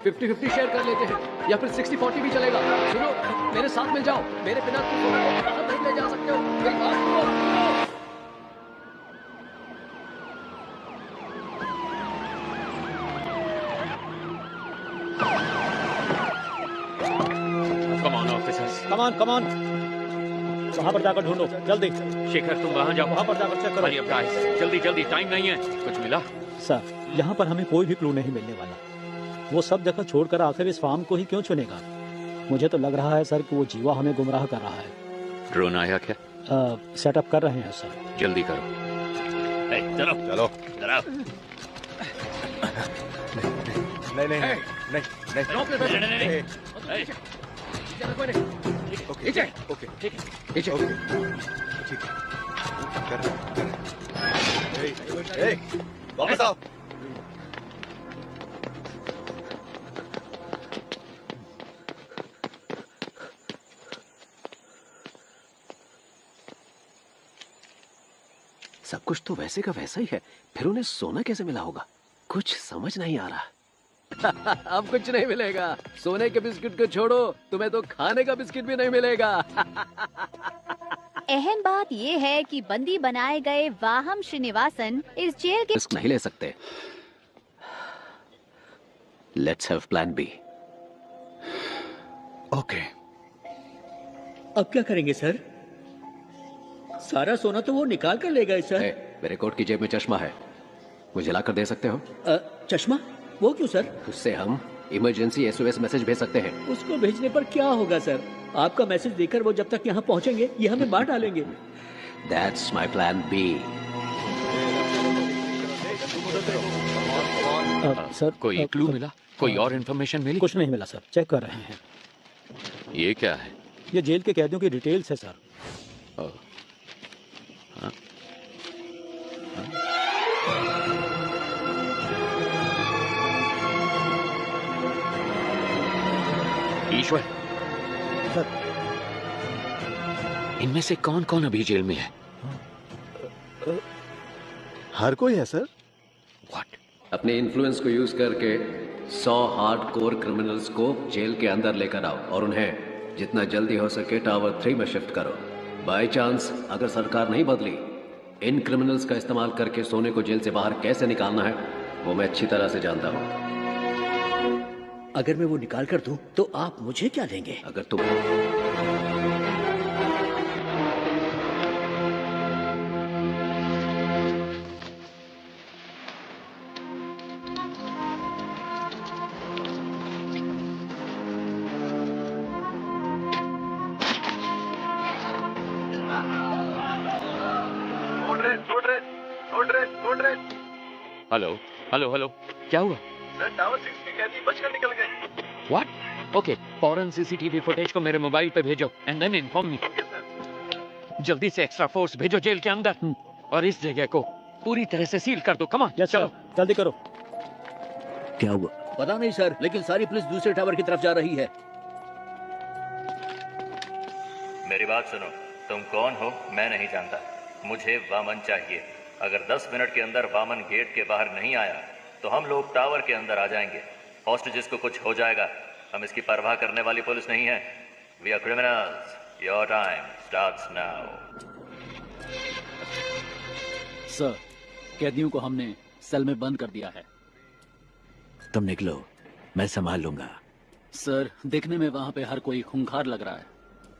50-50 शेयर कर लेते हैं, या फिर 60-40 भी चलेगा। सुनो, मेरे साथ मिल जाओ। मेरे बिना तुम सोना को बाहर नहीं ले जा सकते हो। मेरी बात सुनो। कम ऑन वहां पर जाकर ढूंढो जल्दी। शेखर, तुम वहां जाओ, वहां पर जाकर चेक करो। हरी अप गाइस, जल्दी जल्दी, टाइम नहीं है। कुछ मिला? सर, यहाँ पर हमें कोई भी क्लू नहीं मिलने वाला। वो सब जगह छोड़कर आखिर इस फार्म को ही क्यों चुनेगा? मुझे तो लग रहा है सर कि वो जीवा हमें गुमराह कर रहा है। ड्रोन आया क्या? सेटअप कर रहे हैं सर। जल्दी करो। चलो चलो। चलो। नहीं नहीं नहीं नहीं। वापस आओ। सब कुछ तो वैसे का वैसा ही है, फिर उन्हें सोना कैसे मिला होगा? कुछ समझ नहीं आ रहा। अब कुछ नहीं मिलेगा। सोने के बिस्किट को छोड़ो, तुम्हें तो खाने का बिस्किट भी नहीं मिलेगा। अहम बात यह है कि बंदी बनाए गए वाहम श्रीनिवासन इस जेल के रिस्क नहीं ले सकते। Let's have plan B. Okay. अब क्या करेंगे सर? सारा सोना तो वो निकाल कर ले गए सर। मेरे कोट की जेब में चश्मा है, मुझे लाकर दे सकते हो? चश्मा? वो क्यों सर? उससे हम इमरजेंसी एसओएस मैसेज भेज सकते हैं। उसको भेजने पर क्या होगा सर? आपका मैसेज देकर वो जब तक यहाँ पहुँचेंगे ये हमें मार डालेंगे। That's my plan B. Sir, कोई क्लू मिला? कोई और इन्फॉर्मेशन मिली? कुछ नहीं मिला सर, चेक कर रहे हैं। ये क्या है? ये जेल के कैदियों की डिटेल्स है सर। ईश्वर, इनमें से कौन कौन अभी जेल में है? हर कोई है सर। अपने इन्फ्लुएंस को यूज करके 100 हार्डकोर क्रिमिनल्स को जेल के अंदर लेकर आओ और उन्हें जितना जल्दी हो सके टावर 3 में शिफ्ट करो। बाय चांस अगर सरकार नहीं बदली, इन क्रिमिनल्स का इस्तेमाल करके सोने को जेल से बाहर कैसे निकालना है वो मैं अच्छी तरह से जानता हूँ। अगर मैं वो निकाल कर दूं तो आप मुझे क्या देंगे? अगर तुम हेलो हेलो हेलो, क्या हुआ? टावर 6 के कैदी बचकर निकल गए। व्हाट? ओके, फौरन सीसीटीवी फुटेज को मेरे मोबाइल पे भेजो एंड देन इन्फॉर्म मी। जल्दी से एक्स्ट्रा फोर्स भेजो जेल के अंदर और इस जगह को पूरी तरह से सील कर दो। कम ऑन, चलो जल्दी करो। क्या हुआ? पता नहीं सर, लेकिन सारी पुलिस दूसरे टावर की तरफ जा रही है। मेरी बात सुनो, तुम कौन हो मैं नहीं जानता, मुझे वामन चाहिए। अगर 10 मिनट के अंदर वामन गेट के बाहर नहीं आया तो हम लोग टावर के अंदर आ जाएंगे। हॉस्टेजेस को कुछ हो जाएगा, हम इसकी परवाह करने वाली पुलिस नहीं है। We are criminals, your time starts now. Sir, कैदियों को हमने सेल में बंद कर दिया है। तुम निकलो, मैं संभाल लूंगा। सर, देखने में वहाँ पे हर कोई खूंखार लग रहा है।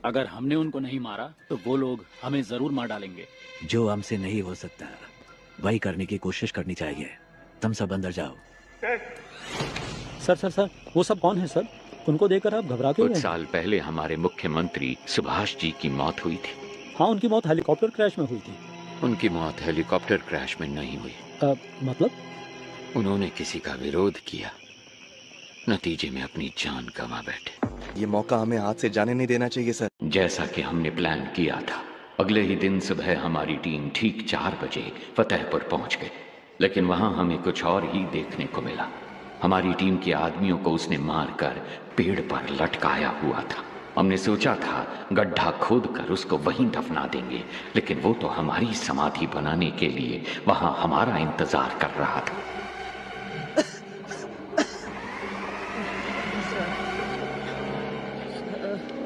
अगर हमने उनको नहीं मारा तो वो लोग हमें जरूर मार डालेंगे। जो हमसे नहीं हो सकता वही करने की कोशिश करनी चाहिए। तुम सब अंदर जाओ। सर, वो सब कौन है सर? उनको देखकर आप घबरा क्यों कुछ गए? साल पहले हमारे मुख्यमंत्री सुभाष जी की मौत हुई थी। हाँ, उनकी मौत हेलीकॉप्टर क्रैश में हुई थी। उनकी मौत हेलीकॉप्टर क्रैश में नहीं हुई। मतलब? उन्होंने किसी का विरोध किया, नतीजे में अपनी जान गंवा बैठे। ये मौका हमें हाथ से जाने नहीं देना चाहिए सर। जैसा कि हमने प्लान किया था, अगले ही दिन सुबह हमारी टीम ठीक 4 बजे फतेहपुर पहुंच गई, लेकिन वहां हमें कुछ और ही देखने को मिला। हमारी टीम के आदमियों को उसने मारकर पेड़ पर लटकाया हुआ था। हमने सोचा था गड्ढा खोद कर उसको वहीं दफना देंगे, लेकिन वो तो हमारी समाधि बनाने के लिए वहां हमारा इंतजार कर रहा था।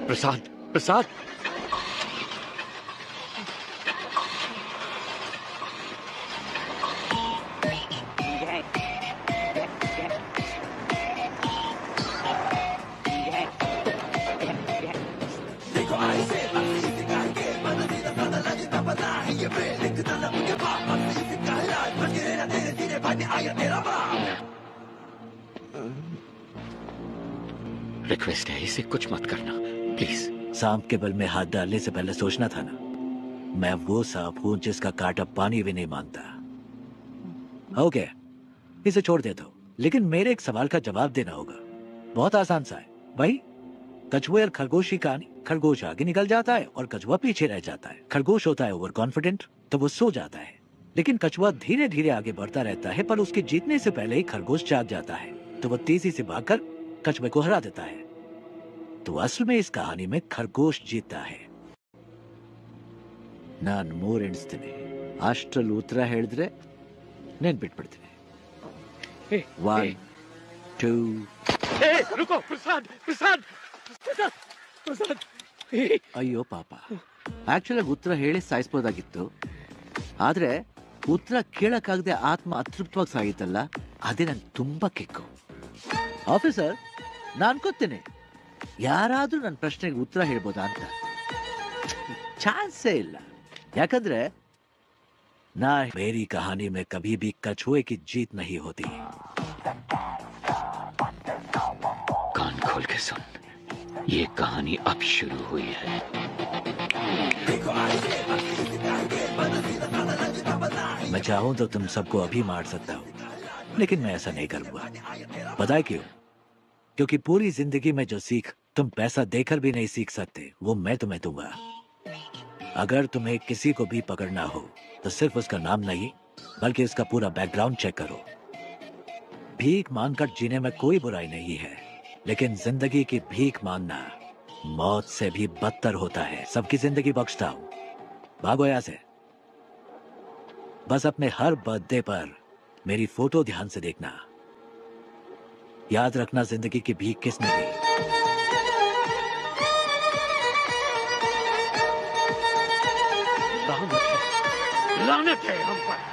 प्रसाद, प्रसाद, रिक्वेस्ट है, इसे कुछ मत करना प्लीज। सांप के बल में हाथ डालने से पहले सोचना था ना। मैं वो सांप हूं जिसका कांटा पानी भी नहीं मानता। ओके, इसे छोड़ दे दो, लेकिन मेरे एक सवाल का जवाब देना होगा। बहुत आसान सा है भाई। कछुए और खरगोश की कहानी। खरगोश आगे निकल जाता है और कछुआ पीछे रह जाता है। खरगोश होता है ओवर कॉन्फिडेंट, तो वो सो जाता है, लेकिन कछुआ धीरे धीरे आगे बढ़ता रहता है, पर उसके जीतने से पहले ही खरगोश जाग जाता है, तो वो तेजी से भागकर कछुए को हरा देता है। तो असल में इस कहानी में खरगोश जीतता है। नान ಮೂರ್ ಎಣಿಸ್ತೀನಿ, ಅಷ್ಟರಲ್ಲಿ ಉತ್ತರ ಹೇಳಿದ್ರೆ ನೆನ್ಪಿಟ್ಬಿಡ್ತೀನಿ। 1 2 रुको प्रसाद, प्रसाद, प्रसाद। ಅಯ್ಯೋ ಪಾಪ, ಆಕ್ಚುಲಿ ಉತ್ತರ ಹೇಳಿ ಸಾಯಿಸ್ಬೋದಾಗಿತ್ತು, ಆದ್ರೆ ಉತ್ತರ ಕೇಳಕ್ಕಾಗದೆ ಆತ್ಮ ಅತೃಪ್ತವಾಗಿ ಸಾಗಿತ್ತಲ್ಲ, ಅದೇ ನನ್ ತುಂಬಾ ಕಿಕ್ಕು। ಆಫೀಸರ್, ನಾನು ಅನ್ಕೋತೀನಿ ಯಾರಾದ್ರೂ ನನ್ನ ಪ್ರಶ್ನೆಗೆ ಉತ್ತರ ಹೇಳ್ಬೋದಾ ಅಂತ। ಚಾನ್ಸೇ ಇಲ್ಲ, ಯಾಕಂದ್ರೆ ना मेरी कहानी में कभी भी कछुए की जीत नहीं होती। कान खोल के सुन, ये कहानी अब शुरू हुई है। मैं चाहूं तो तुम सबको अभी मार सकता हूं, लेकिन मैं ऐसा नहीं करूंगा। पता है क्यों? क्योंकि पूरी जिंदगी में जो सीख तुम पैसा देकर भी नहीं सीख सकते, वो मैं तुम्हें दूंगा। अगर तुम्हें किसी को भी पकड़ना हो तो सिर्फ उसका नाम नहीं, बल्कि इसका पूरा बैकग्राउंड चेक करो। भीख मांगकर जीने में कोई बुराई नहीं है, लेकिन जिंदगी की भीख मांगना मौत से भी बदतर होता है। सबकी जिंदगी बख्शता हूं, भागो यहां से। बस अपने हर बर्थडे पर मेरी फोटो ध्यान से देखना। याद रखना जिंदगी की भीख किसने दी। लानत है हम पर।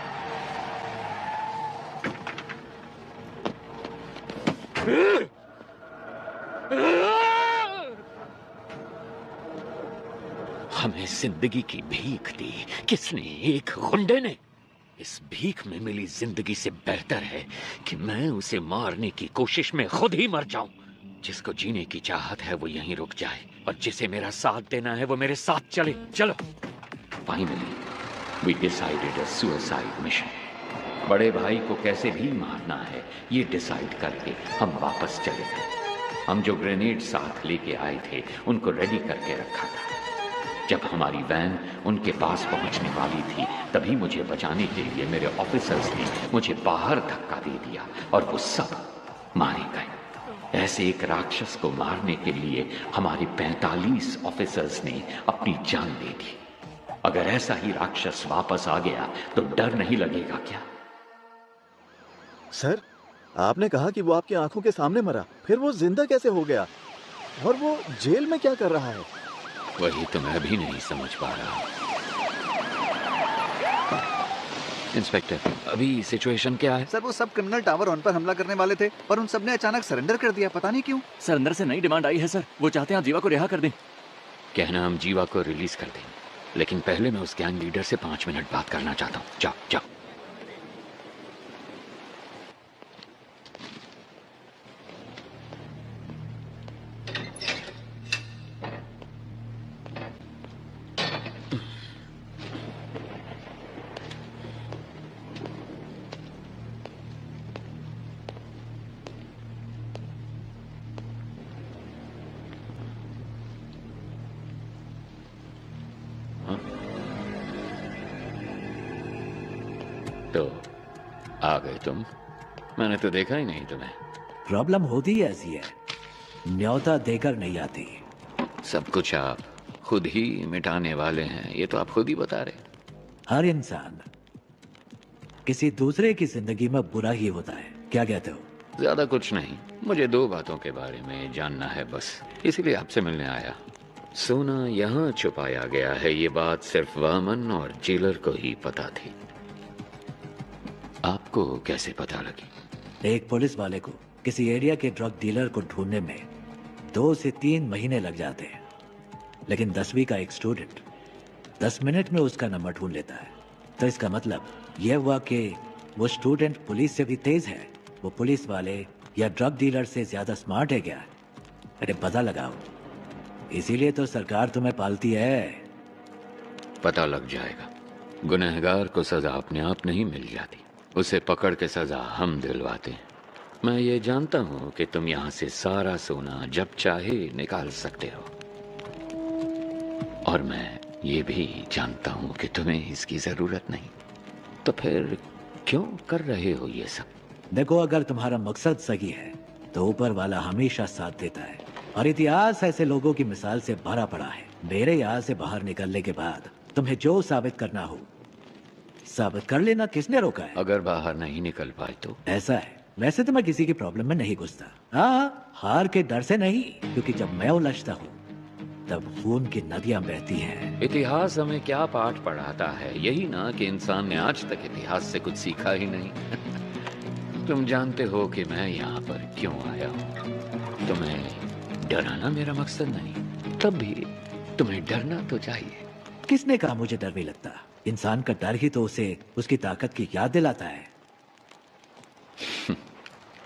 हमें जिंदगी की भीख दी किसने? एक गुंडे ने। इस भीख में मिली जिंदगी से बेहतर है कि मैं उसे मारने की कोशिश में खुद ही मर जाऊं। जिसको जीने की चाहत है वो यहीं रुक जाए, और जिसे मेरा साथ देना है वो मेरे साथ चले। चलो। Finally we decided a suicide mission. बड़े भाई को कैसे भी मारना है ये डिसाइड करके हम वापस चले गए। हम जो ग्रेनेड साथ लेके आए थे उनको रेडी करके रखा था। जब हमारी वैन उनके पास पहुंचने वाली थी तभी मुझे बचाने के लिए मेरे ऑफिसर्स ने मुझे बाहर धक्का दे दिया और वो सब मारे गए। ऐसे एक राक्षस को मारने के लिए हमारे 45 ऑफिसर्स ने अपनी जान दे दी। अगर ऐसा ही राक्षस वापस आ गया तो डर नहीं लगेगा क्या? सर, आपने कहा कि वो आपकी आंखों के सामने मरा, फिर वो जिंदा कैसे हो गया? और वो जेल में क्या कर रहा है? वही तो मैं भी नहीं समझ पा रहा। इंस्पेक्टर, अभी सिचुएशन क्या है? सर, वो सब क्रिमिनल टावर 1 पर हमला करने वाले थे और उन सब ने अचानक सरेंडर कर दिया, पता नहीं क्यों। सर, अंदर से नई डिमांड आई है सर। वो चाहते हैं आप जीवा को रिहा कर दें। कहना हम जीवा को रिलीज कर दें, लेकिन पहले मैं उस गैंग लीडर से 5 मिनट बात करना चाहता हूँ। जाओ जाओ। तो आ गए तुम? मैंने तो देखा ही नहीं तुम्हें। प्रॉब्लम होती ही ऐसी है, न्योता देकर नहीं आती। सब कुछ आप खुद ही मिटाने वाले हैं, ये तो आप खुद ही बता रहे। हर इंसान किसी दूसरे की जिंदगी में बुरा ही होता है, क्या कहते हो? ज्यादा कुछ नहीं, मुझे 2 बातों के बारे में जानना है बस, इसीलिए आपसे मिलने आया। सोना यहाँ छुपाया गया है, ये बात सिर्फ वामन और जेलर को ही पता थी। आपको कैसे पता लगी? एक पुलिस वाले को किसी एरिया के ड्रग डीलर को ढूंढने में 2 से 3 महीने लग जाते हैं, लेकिन 10वीं का एक स्टूडेंट 10 मिनट में उसका नंबर ढूंढ लेता है। तो इसका मतलब यह हुआ कि वो स्टूडेंट पुलिस से भी तेज है। वो पुलिस वाले या ड्रग डीलर से ज्यादा स्मार्ट है क्या? अरे पता लगाओ, इसीलिए तो सरकार तुम्हें पालती है। पता लग जाएगा। गुनहगार को सजा अपने आप नहीं मिल जाती, उसे पकड़ के सजा हम दिलवाते हैं। मैं ये जानता हूँ कि तुम यहाँ से सारा सोना जब चाहे निकाल सकते हो, और मैं ये भी जानता हूँ कि तुम्हें इसकी जरूरत नहीं। तो फिर क्यों कर रहे हो ये सब? देखो, अगर तुम्हारा मकसद सही है तो ऊपर वाला हमेशा साथ देता है, और इतिहास ऐसे लोगों की मिसाल से भरा पड़ा है। मेरे यहाँ से बाहर निकलने के बाद तुम्हें जो साबित करना हो साबित कर लेना, किसने रोका है? अगर बाहर नहीं निकल पाए तो? ऐसा है, वैसे तो मैं किसी की प्रॉब्लम में नहीं घुसता। हाँ, हार के डर से नहीं, क्योंकि जब मैं उलझता हूँ तब खून की नदियां बहती हैं। इतिहास हमें क्या पाठ पढ़ाता है? यही ना कि इंसान ने आज तक इतिहास से कुछ सीखा ही नहीं। तुम जानते हो कि मैं यहाँ पर क्यों आया हूँ। तुम्हें डराना मेरा मकसद नहीं, तब भी तुम्हें डरना तो चाहिए। किसने कहा मुझे डर नहीं लगता? इंसान का डर ही तो उसे उसकी ताकत की याद दिलाता है।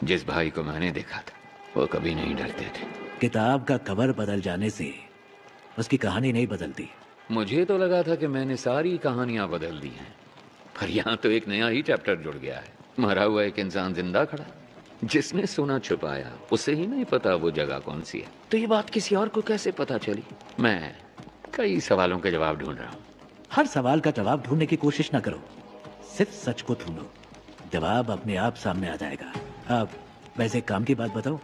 जिस भाई को मैंने देखा था वो कभी नहीं डरते थे। किताब का कवर बदल जाने से उसकी कहानी नहीं बदलती। मुझे तो लगा था कि मैंने सारी कहानियां बदल दी हैं, पर यहाँ तो एक नया ही चैप्टर जुड़ गया है। मरा हुआ एक इंसान जिंदा खड़ा, जिसने सोना छुपाया उसे ही नहीं पता वो जगह कौन सी है। तो ये बात किसी और को कैसे पता चली? मैं कई सवालों के जवाब ढूंढ रहा हूँ। हर सवाल का जवाब ढूंढने की कोशिश ना करो, सिर्फ सच को ढूंढो, जवाब अपने आप सामने आ जाएगा। अब वैसे एक काम की बात बताओ।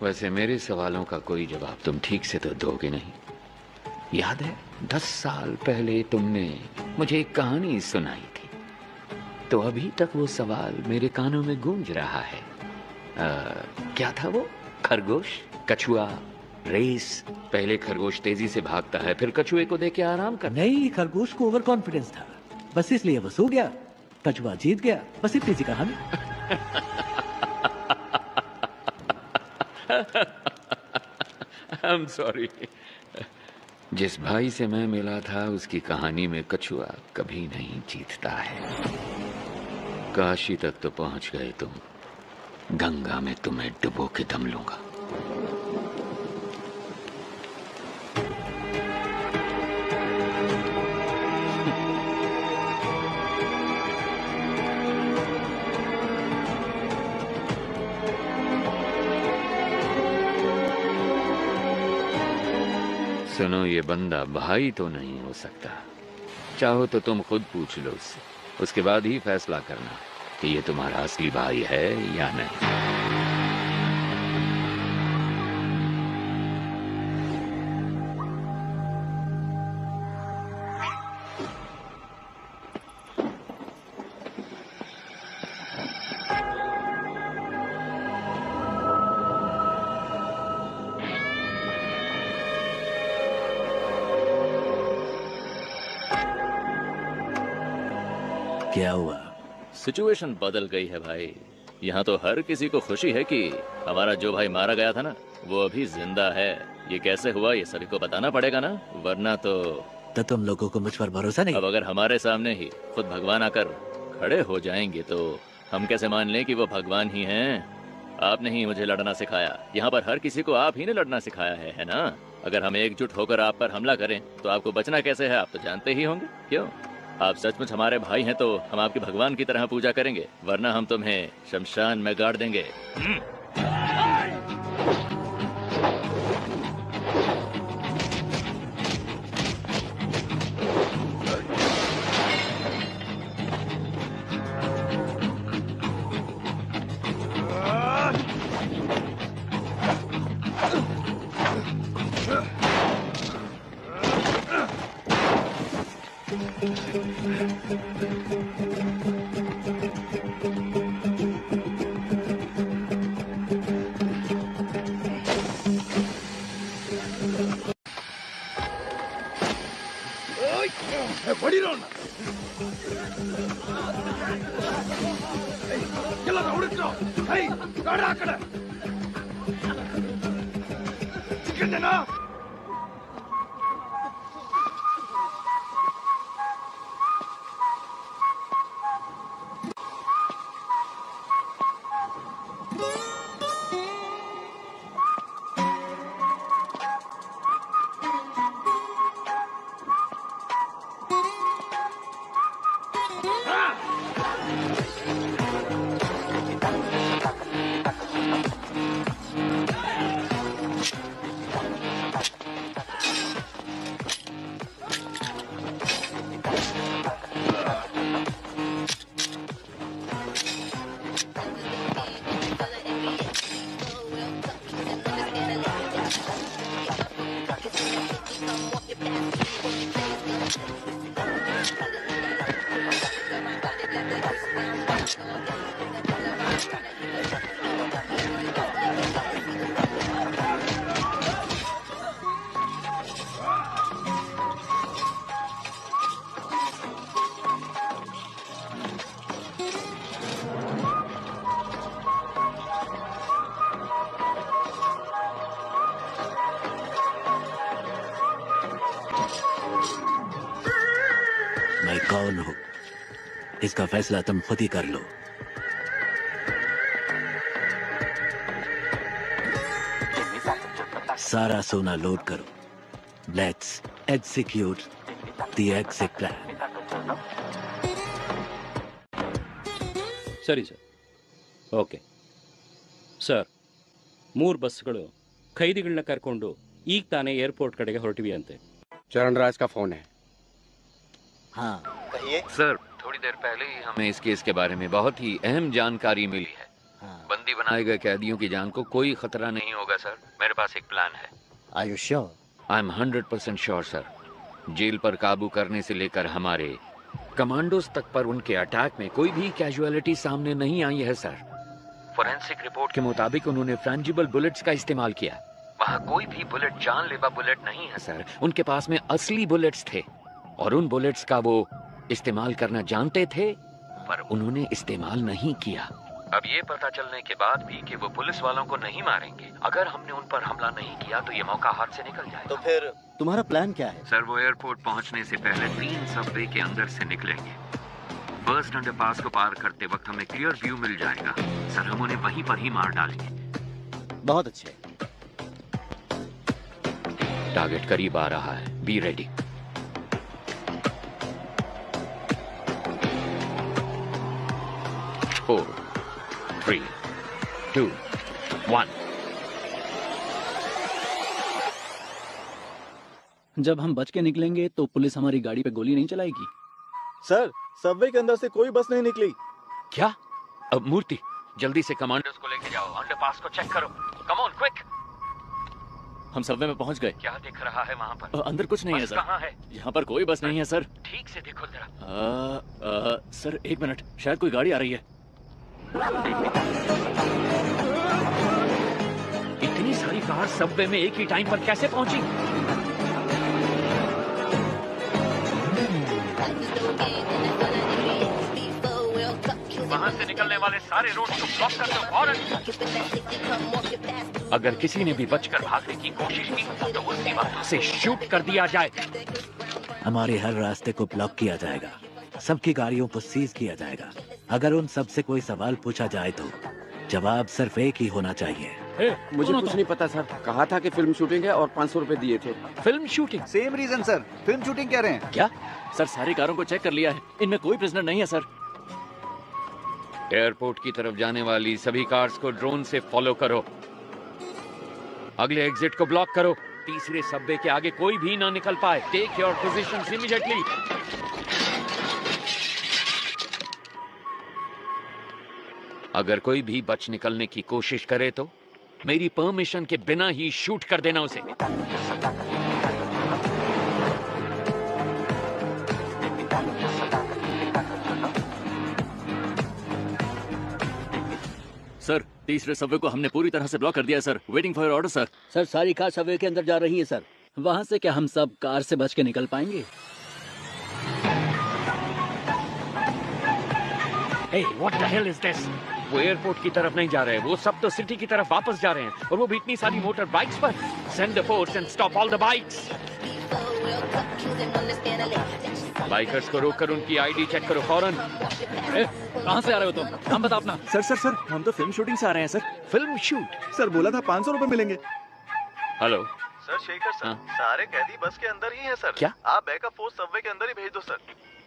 वैसे मेरे सवालों का कोई जवाब तुम ठीक से तो दोगे नहीं। याद है 10 साल पहले तुमने मुझे एक कहानी सुनाई थी, तो अभी तक वो सवाल मेरे कानों में गूंज रहा है। क्या था वो? खरगोश, कछुआ, रेस। पहले खरगोश तेजी से भागता है, फिर कछुए को देख के आराम कर। नहीं, खरगोश को ओवर कॉन्फिडेंस था, बस इसलिए वो सो गया, कछुआ जीत गया, बस इतनी सी कहानी। I'm sorry। जिस भाई से मैं मिला था उसकी कहानी में कछुआ कभी नहीं जीतता है। काशी तक तो पहुंच गए तुम, गंगा में तुम्हें डुबो के दम लूंगा। सुनो, ये बंदा भाई तो नहीं हो सकता। चाहो तो तुम खुद पूछ लो उससे, उसके बाद ही फैसला करना कि ये तुम्हारा असली भाई है या नहीं। क्या हुआ? सिचुएशन बदल गई है भाई। यहाँ तो हर किसी को खुशी है कि हमारा जो भाई मारा गया था ना, वो अभी जिंदा है। ये कैसे हुआ ये सभी को बताना पड़ेगा ना, वरना तो तुम लोगों को मुझ पर भरोसा नहीं? अब अगर हमारे सामने ही खुद भगवान आकर खड़े हो जाएंगे तो हम कैसे मान लें कि वो भगवान ही हैं? आपने ही मुझे लड़ना सिखाया, यहाँ पर हर किसी को आप ही ने लड़ना सिखाया है ना? अगर हम एकजुट होकर आप पर हमला करें तो आपको बचना कैसे है, आप तो जानते ही होंगे। क्यों? आप सचमुच हमारे भाई हैं तो हम आपके भगवान की तरह पूजा करेंगे, वरना हम तुम्हें शमशान में गाड़ देंगे। मैं कौन हूं, इसका फैसला तुम खुद ही कर लो। सारा सोना लोड करो। Let's execute the exit plan. ಸರಿ ಸರ್, ಓಕೆ ಸರ್. 3 ಬಸ್ಗಳು ಖೈದಿಗಳನ್ನ ಕರ್ಕೊಂಡು ಈಗ ತಾನೇ ಏರ್ಪೋರ್ಟ್ ಕಡೆಗೆ ಹೊರಟಿವಿ ಅಂತೆ. चरणराज का फोन है। हाँ कहिए सर, थोड़ी देर पहले ही हमें इस केस के बारे में बहुत ही अहम जानकारी मिली है। बंदी बनाए गए कैदियों की जान को कोई खतरा नहीं होगा सर। मेरे पास एक प्लान है। Are you sure? I am 100% sure sir. Jail पर काबू करने से लेकर हमारे कमांडोज तक पर उनके अटैक में कोई भी कैजुअलिटी सामने नहीं आई है सर। फोरेंसिक रिपोर्ट के मुताबिक उन्होंने फ्रेंजिबल बुलेट्स का इस्तेमाल किया। वहाँ कोई भी बुलेट जानलेवा बुलेट नहीं है सर। उनके पास में असली बुलेट्स थे और उन बुलेट्स का वो इस्तेमाल करना जानते थे, पर उन्होंने इस्तेमाल नहीं किया। अब ये पता चलने के बाद भी कि वो पुलिस वालों को नहीं मारेंगे, अगर हमने उन पर हमला नहीं किया तो ये मौका हाथ से निकल जाएगा। तो फिर तुम्हारा प्लान क्या है? सर वो एयरपोर्ट पहुंचने से पहले 3 सबवे के अंदर से निकलेंगे। फर्स्ट अंडरपास को पार करते वक्त हमें क्लियर व्यू मिल जाएगा। सर हम उन्हें वहीं पर ही मार डालेंगे। बहुत अच्छे। टारगेट करीब आ रहा है, बी रेडी। फोर, 3, 2, 1। जब हम बच के निकलेंगे तो पुलिस हमारी गाड़ी पे गोली नहीं चलाएगी। सर सबवे के अंदर से कोई बस नहीं निकली। क्या? अब मूर्ति जल्दी से कमांडर्स को लेके जाओ, अंडरपास को चेक करो। Come on quick. हम सबवे में पहुंच गए। क्या दिख रहा है वहाँ पर? अंदर कुछ नहीं है सर। कहाँ है? यहाँ पर कोई बस नहीं है सर। ठीक से देखो जरा। सर 1 मिनट, शायद कोई गाड़ी आ रही है। इतनी सारी कार सबवे में एक ही टाइम पर कैसे पहुंची? वहां से निकलने वाले सारे रोड को ब्लॉक कर दो फौरन। अगर किसी ने भी बचकर भागने की कोशिश की तो उसी वक्त उसे शूट कर दिया जाए। हमारे हर रास्ते को ब्लॉक किया जाएगा, सबकी गाड़ियों को सीज किया जाएगा। अगर उन सब से कोई सवाल पूछा जाए तो जवाब सिर्फ एक ही होना चाहिए। मुझे कुछ नहीं पता सर। कहा था कि फिल्म शूटिंग है और 500 रुपए दिए थे। Film shooting? Same reason sir, film shooting कह रहे हैं। क्या? सर सारी कारों को चेक कर लिया है, इनमें कोई प्रिजनर नहीं है सर। एयरपोर्ट की तरफ जाने वाली सभी कार्स को ड्रोन से फॉलो करो। अगले एग्जिट को ब्लॉक करो। तीसरे सबवे के आगे कोई भी ना निकल पाए। Take your positions immediately. अगर कोई भी बच निकलने की कोशिश करे तो मेरी परमिशन के बिना ही शूट कर देना उसे। सर तीसरे सबवे को हमने पूरी तरह से ब्लॉक कर दिया है sir. Waiting for your order sir. Sir सारी कार सबवे के अंदर जा रही है सर। वहां से क्या हम सब कार से बच के निकल पाएंगे? Hey, what the hell is this? वो एयरपोर्ट की तरफ नहीं जा रहे, वो सब तो सिटी की तरफ वापस जा रहे हैं और वो भी इतनी सारी मोटर बाइक्स पर। Send the force and stop all the bikes. Bikers को रोककर उनकी आईडी चेक करो फौरन। कहाँ से आ रहे हो तुम? नाम बता अपना। सर हम तो फिल्म शूटिंग से आ रहे हैं सर। Film shoot? सर बोला था 500 रुपए मिलेंगे। हेलो सर शेखर सर, सारे कैदी बस के अंदर ही हैं सर। क्या? आप बैकअप फोर्स सबवे के अंदर ही भेज दो सर।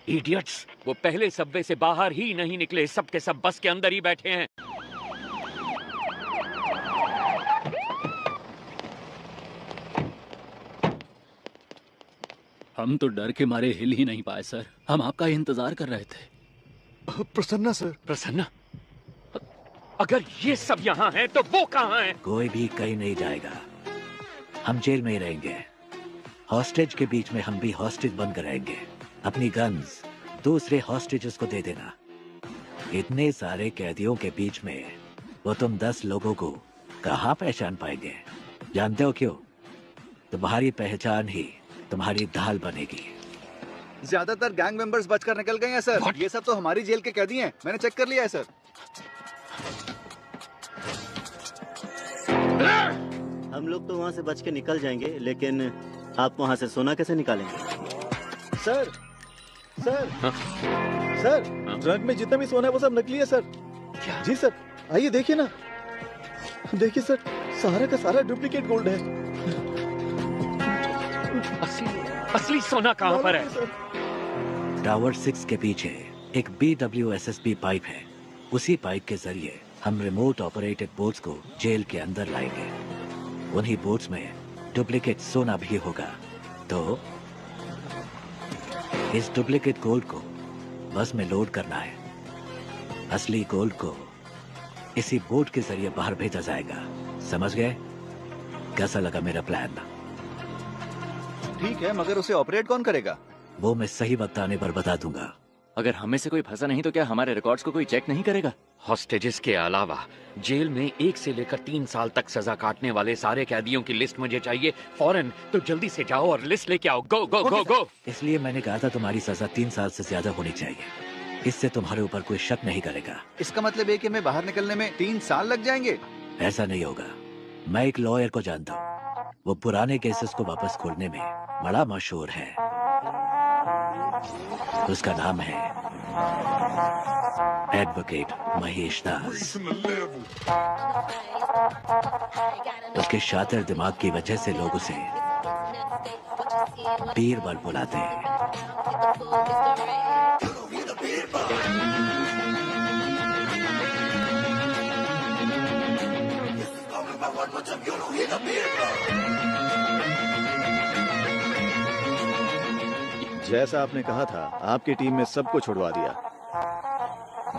इडियट्स, वो पहले सबवे से बाहर ही नहीं निकले, सब के सब बस के अंदर ही बैठे हैं। हम तो डर के मारे हिल ही नहीं पाए सर। हम आपका इंतजार कर रहे थे। प्रसन्ना सर। प्रसन्ना? अगर ये सब यहाँ हैं तो वो कहाँ हैं? कोई भी कहीं नहीं जाएगा, हम जेल में ही रहेंगे। हॉस्टेज के बीच में हम भी हॉस्टेज बनकर रहेंगे। अपनी गन्स दूसरे हॉस्टेजेस को दे देना। इतने सारे कैदियों के बीच में वो तुम 10 लोगों को कहाँ पहचान पाएंगे? जानते हो क्यों? तुम्हारी पहचान ही तुम्हारी ढाल बनेगी। ज्यादातर गैंग मेंबर्स बचकर निकल गए हैं सर। ये सब तो हमारी जेल के कैदी हैं, मैंने चेक कर लिया है सर। हम लोग तो वहाँ से बच के निकल जाएंगे, लेकिन आप वहाँ से सोना कैसे निकालेंगे? सर सर ट्रक में जितना भी सोना है वो सब नकली है सर। क्या? जी सर, आइए देखिए ना। देखिए सर, सारा का सारा डुप्लीकेट गोल्ड है। असली सोना कहाँ पर है? टावर 6 के पीछे एक BWSSB पाइप है। उसी पाइप के जरिए हम रिमोट ऑपरेटेड बोट्स को जेल के अंदर लाएंगे। उन्हीं बोट्स में डुप्लीकेट सोना भी होगा। तो इस डुप्लीकेट गोल्ड को बस में लोड करना है। असली गोल्ड को इसी बोट के जरिए बाहर भेजा जाएगा, समझ गए? कैसा लगा मेरा प्लान? ठीक है, मगर उसे ऑपरेट कौन करेगा? वो मैं सही वक्त आने पर बता दूंगा। अगर हमें से कोई फंसा नहीं तो क्या हमारे रिकॉर्ड्स को कोई चेक नहीं करेगा? हॉस्टेजेस के अलावा जेल में 1 से लेकर 3 साल तक सजा काटने वाले सारे कैदियों की लिस्ट मुझे चाहिए फौरन। तो जल्दी से जाओ और लिस्ट लेके आओ। गो गो गो गो। इसलिए मैंने कहा था तुम्हारी सजा 3 साल से ज्यादा होनी चाहिए। इससे तुम्हारे ऊपर कोई शक नहीं करेगा। इसका मतलब है कि हमें बाहर निकलने में 3 साल लग जाएंगे? ऐसा नहीं होगा। मैं एक लॉयर को जानता हूँ, वो पुराने केसेस को वापस खोलने में बड़ा मशहूर है। उसका नाम है एडवोकेट महेश दास। उसके शातिर दिमाग की वजह से लोग उसे बीरबल बुलाते हैं। जैसा आपने कहा था, आपकी टीम ने सबको छुड़वा दिया।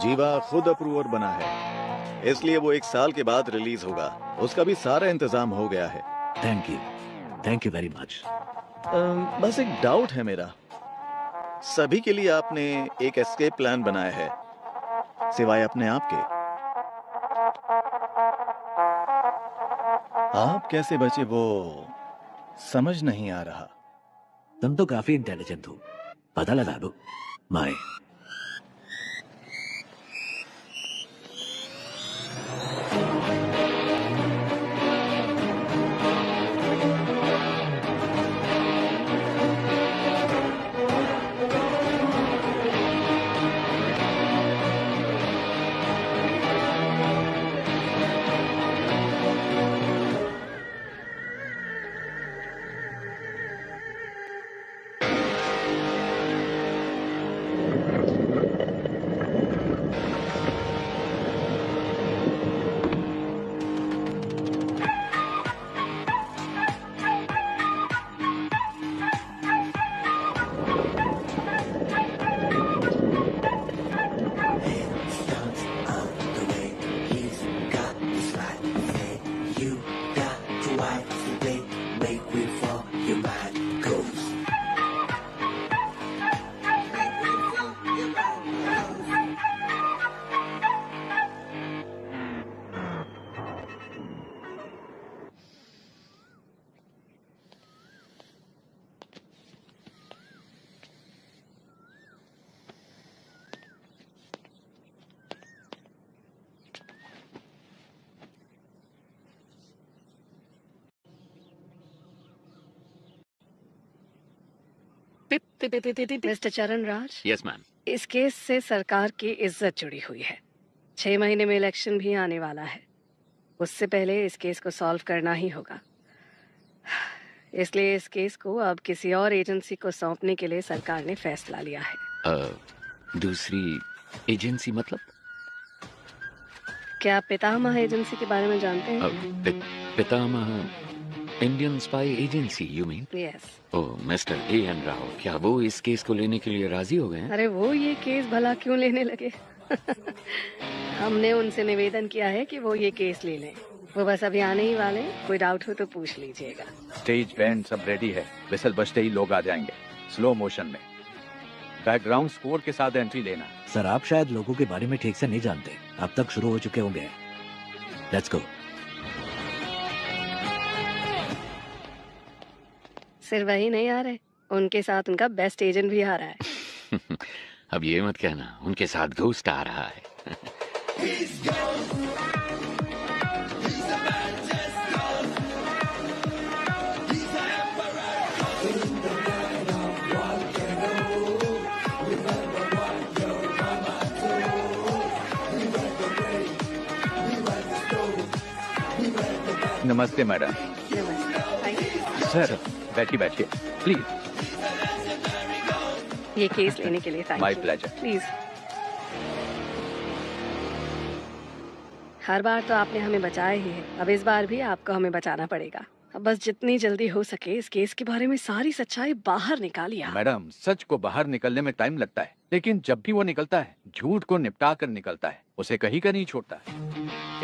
जीवा खुद अप्रूवर बना है, इसलिए वो 1 साल के बाद रिलीज होगा। उसका भी सारा इंतजाम हो गया है। Thank you very much. बस एक डाउट है मेरा। सभी के लिए आपने एक एस्केप प्लान बनाया है, सिवाय अपने आप के। आप कैसे बचे वो समझ नहीं आ रहा। तुम तो काफी इंटेलिजेंट हो, पता लगा दो। माय मिस्टर चरण राज, यस मैम। इस केस से सरकार की इज्जत जुड़ी हुई है। 6 महीने में इलेक्शन भी आने वाला है। उससे पहले इस केस को सॉल्व करना ही होगा। इसलिए इस केस को अब किसी और एजेंसी को सौंपने के लिए सरकार ने फैसला लिया है। दूसरी एजेंसी मतलब? क्या आप पितामह एजेंसी के बारे में जानते हैं? पितामह Indian spy agency you mean? Yes. Oh mister A.N. Rao, क्या वो इस केस को लेने के लिए राजी हो गए हैं? अरे वो ये केस भला क्यों लेने लगे? हमने उनसे निवेदन किया है कि वो ये केस ले लें। वो बस अभी आने ही वाले, कोई डाउट हो तो पूछ लीजिएगा। स्टेज बैंड सब रेडी है, विसल बजते ही लोग आ जाएंगे स्लो मोशन में। बैकग्राउंड स्कोर के साथ एंट्री लेना। सर, आप शायद लोगों के बारे में ठीक से नहीं जानते। अब तक शुरू हो चुके होंगे। Let's go. सिर्फ वही नहीं आ रहे, उनके साथ उनका बेस्ट एजेंट भी आ रहा है। अब ये मत कहना उनके साथ घोस्ट आ रहा है। नमस्ते मैडम। सर बैठिए बैठिए प्लीज। ये केस लेने के लिए thank you. My pleasure. Please. हर बार तो आपने हमें बचाया ही है, अब इस बार भी आपको हमें बचाना पड़ेगा। अब बस जितनी जल्दी हो सके इस केस के बारे में सारी सच्चाई बाहर निकालिए। मैडम, सच को बाहर निकलने में टाइम लगता है, लेकिन जब भी वो निकलता है झूठ को निपटा कर निकलता है, उसे कहीं का नहीं छोड़ता।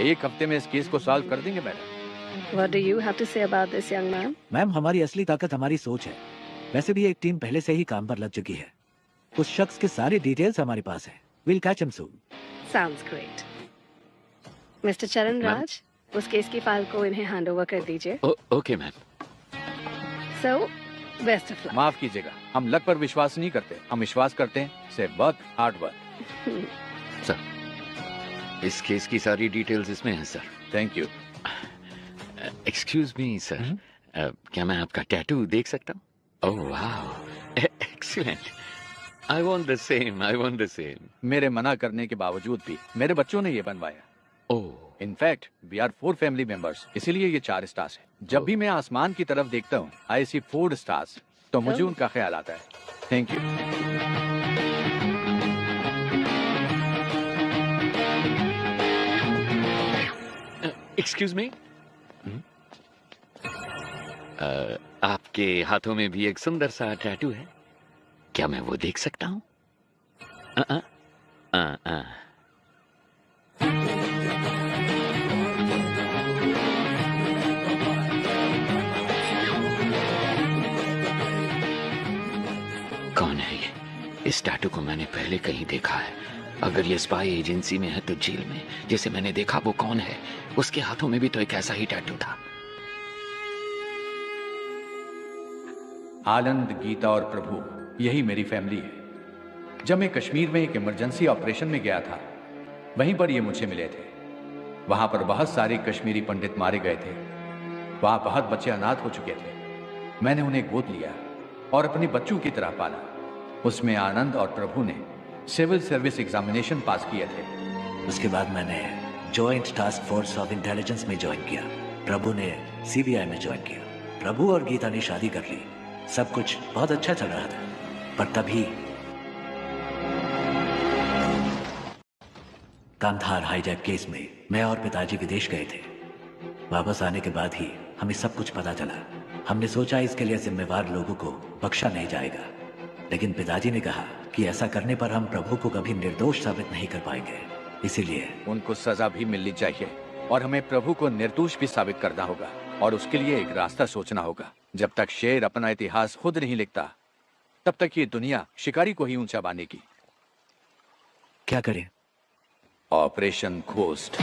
1 हफ्ते में इस केस को सॉल्व कर देंगे madam. What do you have to say about this, young man? Ma'am, हमारी असली ताकत हमारी सोच है। वैसे भी एक टीम पहले से ही काम पर लग चुकी है। उस शख्स के सारे डिटेल्स हमारे पास है। We'll catch him soon. Sounds great. Mister चरण राज, उस केस की फाइल को इन्हें हैंड ओवर कर दीजिए। Okay ma'am. So, best of luck. माफ कीजिएगा, हम लक पर विश्वास नहीं करते, हम विश्वास करते हैं सिर्फ वर्क, हार्ड वर्क। सर, इस केस की सारी डिटेल्स इसमें हैं sir. Thank you. Excuse me sir, क्या मैं आपका टैटू देख सकता हूँ? Oh wow, excellent. I want the same, I want the same. मेरे मना करने के बावजूद भी मेरे बच्चों ने ये बनवाया। Oh, in fact we are 4 family members, इसीलिए ये 4 स्टार्स है। जब भी मैं आसमान की तरफ देखता हूँ आई सी 4 स्टार्स, तो मुझे उनका ख्याल आता है। Thank you. एक्सक्यूज मी, आपके हाथों में भी एक सुंदर सा टैटू है, क्या मैं वो देख सकता हूँ? कौन है ये? इस टैटू को मैंने पहले कहीं देखा है। अगर ये स्पाई एजेंसी में है तो जेल में जिसे मैंने देखा वो कौन है? उसके हाथों में भी तो एक ऐसा ही टैटू था। आनंद, गीता और प्रभु, यही मेरी फैमिली है। जब मैं कश्मीर में एक इमरजेंसी ऑपरेशन में गया था, वहीं पर ये मुझे मिले थे। वहां पर बहुत सारे कश्मीरी पंडित मारे गए थे। वहां बहुत बच्चे अनाथ हो चुके थे। मैंने उन्हें गोद लिया और अपने बच्चों की तरह पाला। उसमें आनंद और प्रभु ने सिविल सर्विस एग्जामिनेशन पास किए थे। उसके बाद मैंने joint task force of intelligence में ज्वाइन किया। प्रभु ने सीबीआई में ज्वाइन किया। प्रभु और गीता ने शादी कर ली। सब कुछ बहुत अच्छा चल रहा था, पर तभी कांधार हाईजैक केस में मैं और पिताजी विदेश गए थे। वापस आने के बाद ही हमें सब कुछ पता चला। हमने सोचा इसके लिए जिम्मेवार लोगों को बख्शा नहीं जाएगा, लेकिन पिताजी ने कहा कि ऐसा करने पर हम प्रभु को कभी निर्दोष साबित नहीं कर पाएंगे। इसीलिए उनको सजा भी मिलनी चाहिए और हमें प्रभु को निर्दोष भी साबित करना होगा, और उसके लिए एक रास्ता सोचना होगा। जब तक शेर अपना इतिहास खुद नहीं लिखता, तब तक ये दुनिया शिकारी को ही ऊंचा बांधेगी। क्या करें? Operation ghost.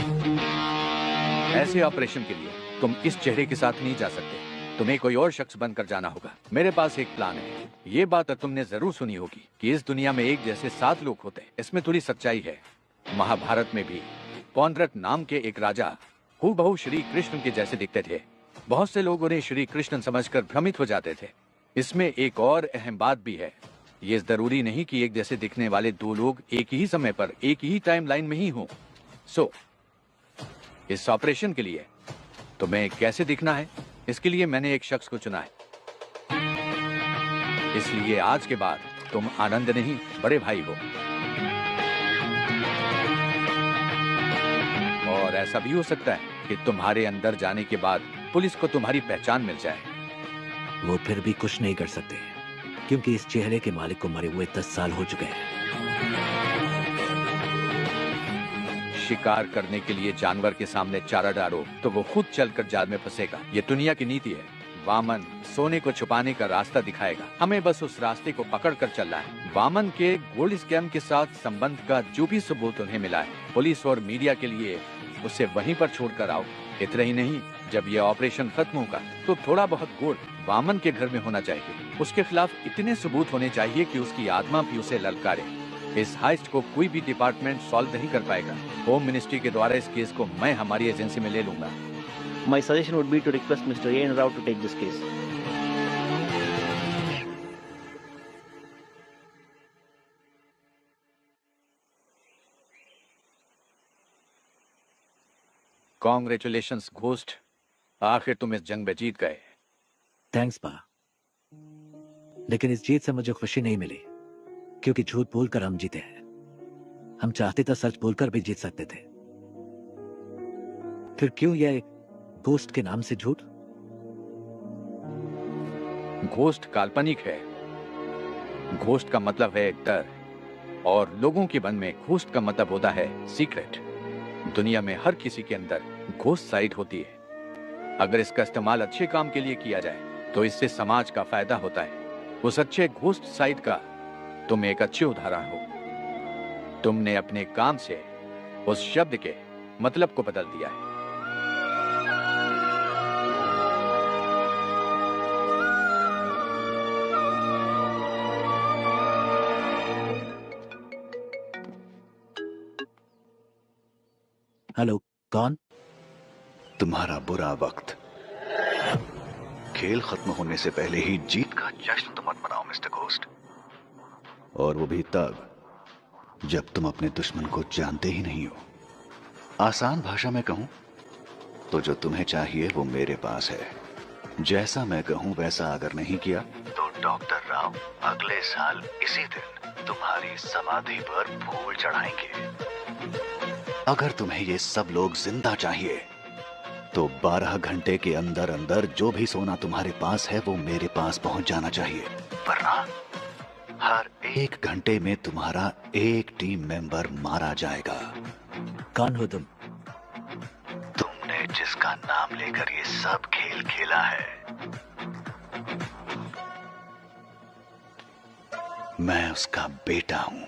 ऐसे ऑपरेशन के लिए तुम इस चेहरे के साथ नहीं जा सकते, तुम्हें कोई और शख्स बनकर जाना होगा। मेरे पास एक प्लान है। ये बात तुमने जरूर सुनी होगी कि इस दुनिया में एक जैसे 7 लोग होते हैं। इसमें थोड़ी सच्चाई है। महाभारत में भी पौंड्रक नाम के एक राजा हूबहू श्री कृष्ण के जैसे दिखते थे। बहुत से लोग उन्हें श्री कृष्ण समझकर भ्रमित हो जाते थे। इसमें एक और अहम बात भी है। ये जरूरी नहीं कि एक जैसे दिखने वाले 2 लोग एक ही समय पर एक ही टाइमलाइन में ही हों। सो इस ऑपरेशन के लिए तुम्हें कैसे दिखना है, इसके लिए मैंने एक शख्स को चुना है। इसलिए आज के बाद तुम आनंद नहीं, बड़े भाई हो। और ऐसा भी हो सकता है कि तुम्हारे अंदर जाने के बाद पुलिस को तुम्हारी पहचान मिल जाए। वो फिर भी कुछ नहीं कर सकते, क्योंकि इस चेहरे के मालिक को मरे हुए 10 साल हो चुके हैं। शिकार करने के लिए जानवर के सामने चारा डालो तो वो खुद चलकर जाल में फंसेगा। ये दुनिया की नीति है। वामन सोने को छुपाने का रास्ता दिखाएगा, हमें बस उस रास्ते को पकड़ कर चलना है। वामन के गोल्ड स्कैम के साथ संबंध का जो भी सबूत उन्हें मिला है, पुलिस और मीडिया के लिए उसे वहीं पर छोड़कर आओ। इतना ही नहीं, जब यह ऑपरेशन खत्म होगा तो थोड़ा बहुत गोल्ड वामन के घर में होना चाहिए। उसके खिलाफ इतने सबूत होने चाहिए कि उसकी आत्मा भी उसे ललकारे। इस हाइस्ट को कोई भी डिपार्टमेंट सॉल्व नहीं कर पाएगा। होम मिनिस्ट्री के द्वारा इस केस को मैं हमारी एजेंसी में ले लूंगा। My suggestion would be to request Mr. A. N. Rao to take this case. Congratulations, ghost. आखिर तुम इस जंग में जीत गए। थैंक्स पा, लेकिन इस जीत से मुझे खुशी नहीं मिली, क्योंकि झूठ बोलकर हम जीते हैं। हम चाहते तो सच बोलकर भी जीत सकते थे। फिर क्यों यह घोस्ट के नाम से झूठ? घोस्ट काल्पनिक है। घोस्ट का मतलब है डर, और लोगों के मन में घोस्ट का मतलब होता है सीक्रेट। दुनिया में हर किसी के अंदर घोस्ट साइड होती है। अगर इसका इस्तेमाल अच्छे काम के लिए किया जाए तो इससे समाज का फायदा होता है। उस अच्छे घोस्ट साइड का तुम एक अच्छे उदाहरण हो। तुमने अपने काम से उस शब्द के मतलब को बदल दिया है। हेलो, कौन? तुम्हारा बुरा वक्त। खेल खत्म होने से पहले ही जीत का जश्न तो मत मनाओ मिस्टर घोस्ट। और वो भी तब जब तुम अपने दुश्मन को जानते ही नहीं हो। आसान भाषा में कहूं तो जो तुम्हें चाहिए वो मेरे पास है। जैसा मैं कहूं वैसा अगर नहीं किया तो डॉक्टर राव अगले साल इसी दिन तुम्हारी समाधि पर फूल चढ़ाएंगे। अगर तुम्हें ये सब लोग जिंदा चाहिए तो 12 घंटे के अंदर अंदर जो भी सोना तुम्हारे पास है वो मेरे पास पहुंच जाना चाहिए, वरना हर 1 घंटे में तुम्हारा एक टीम मेंबर मारा जाएगा। कौन हो तुम? तुमने जिसका नाम लेकर ये सब खेल खेला है, मैं उसका बेटा हूं।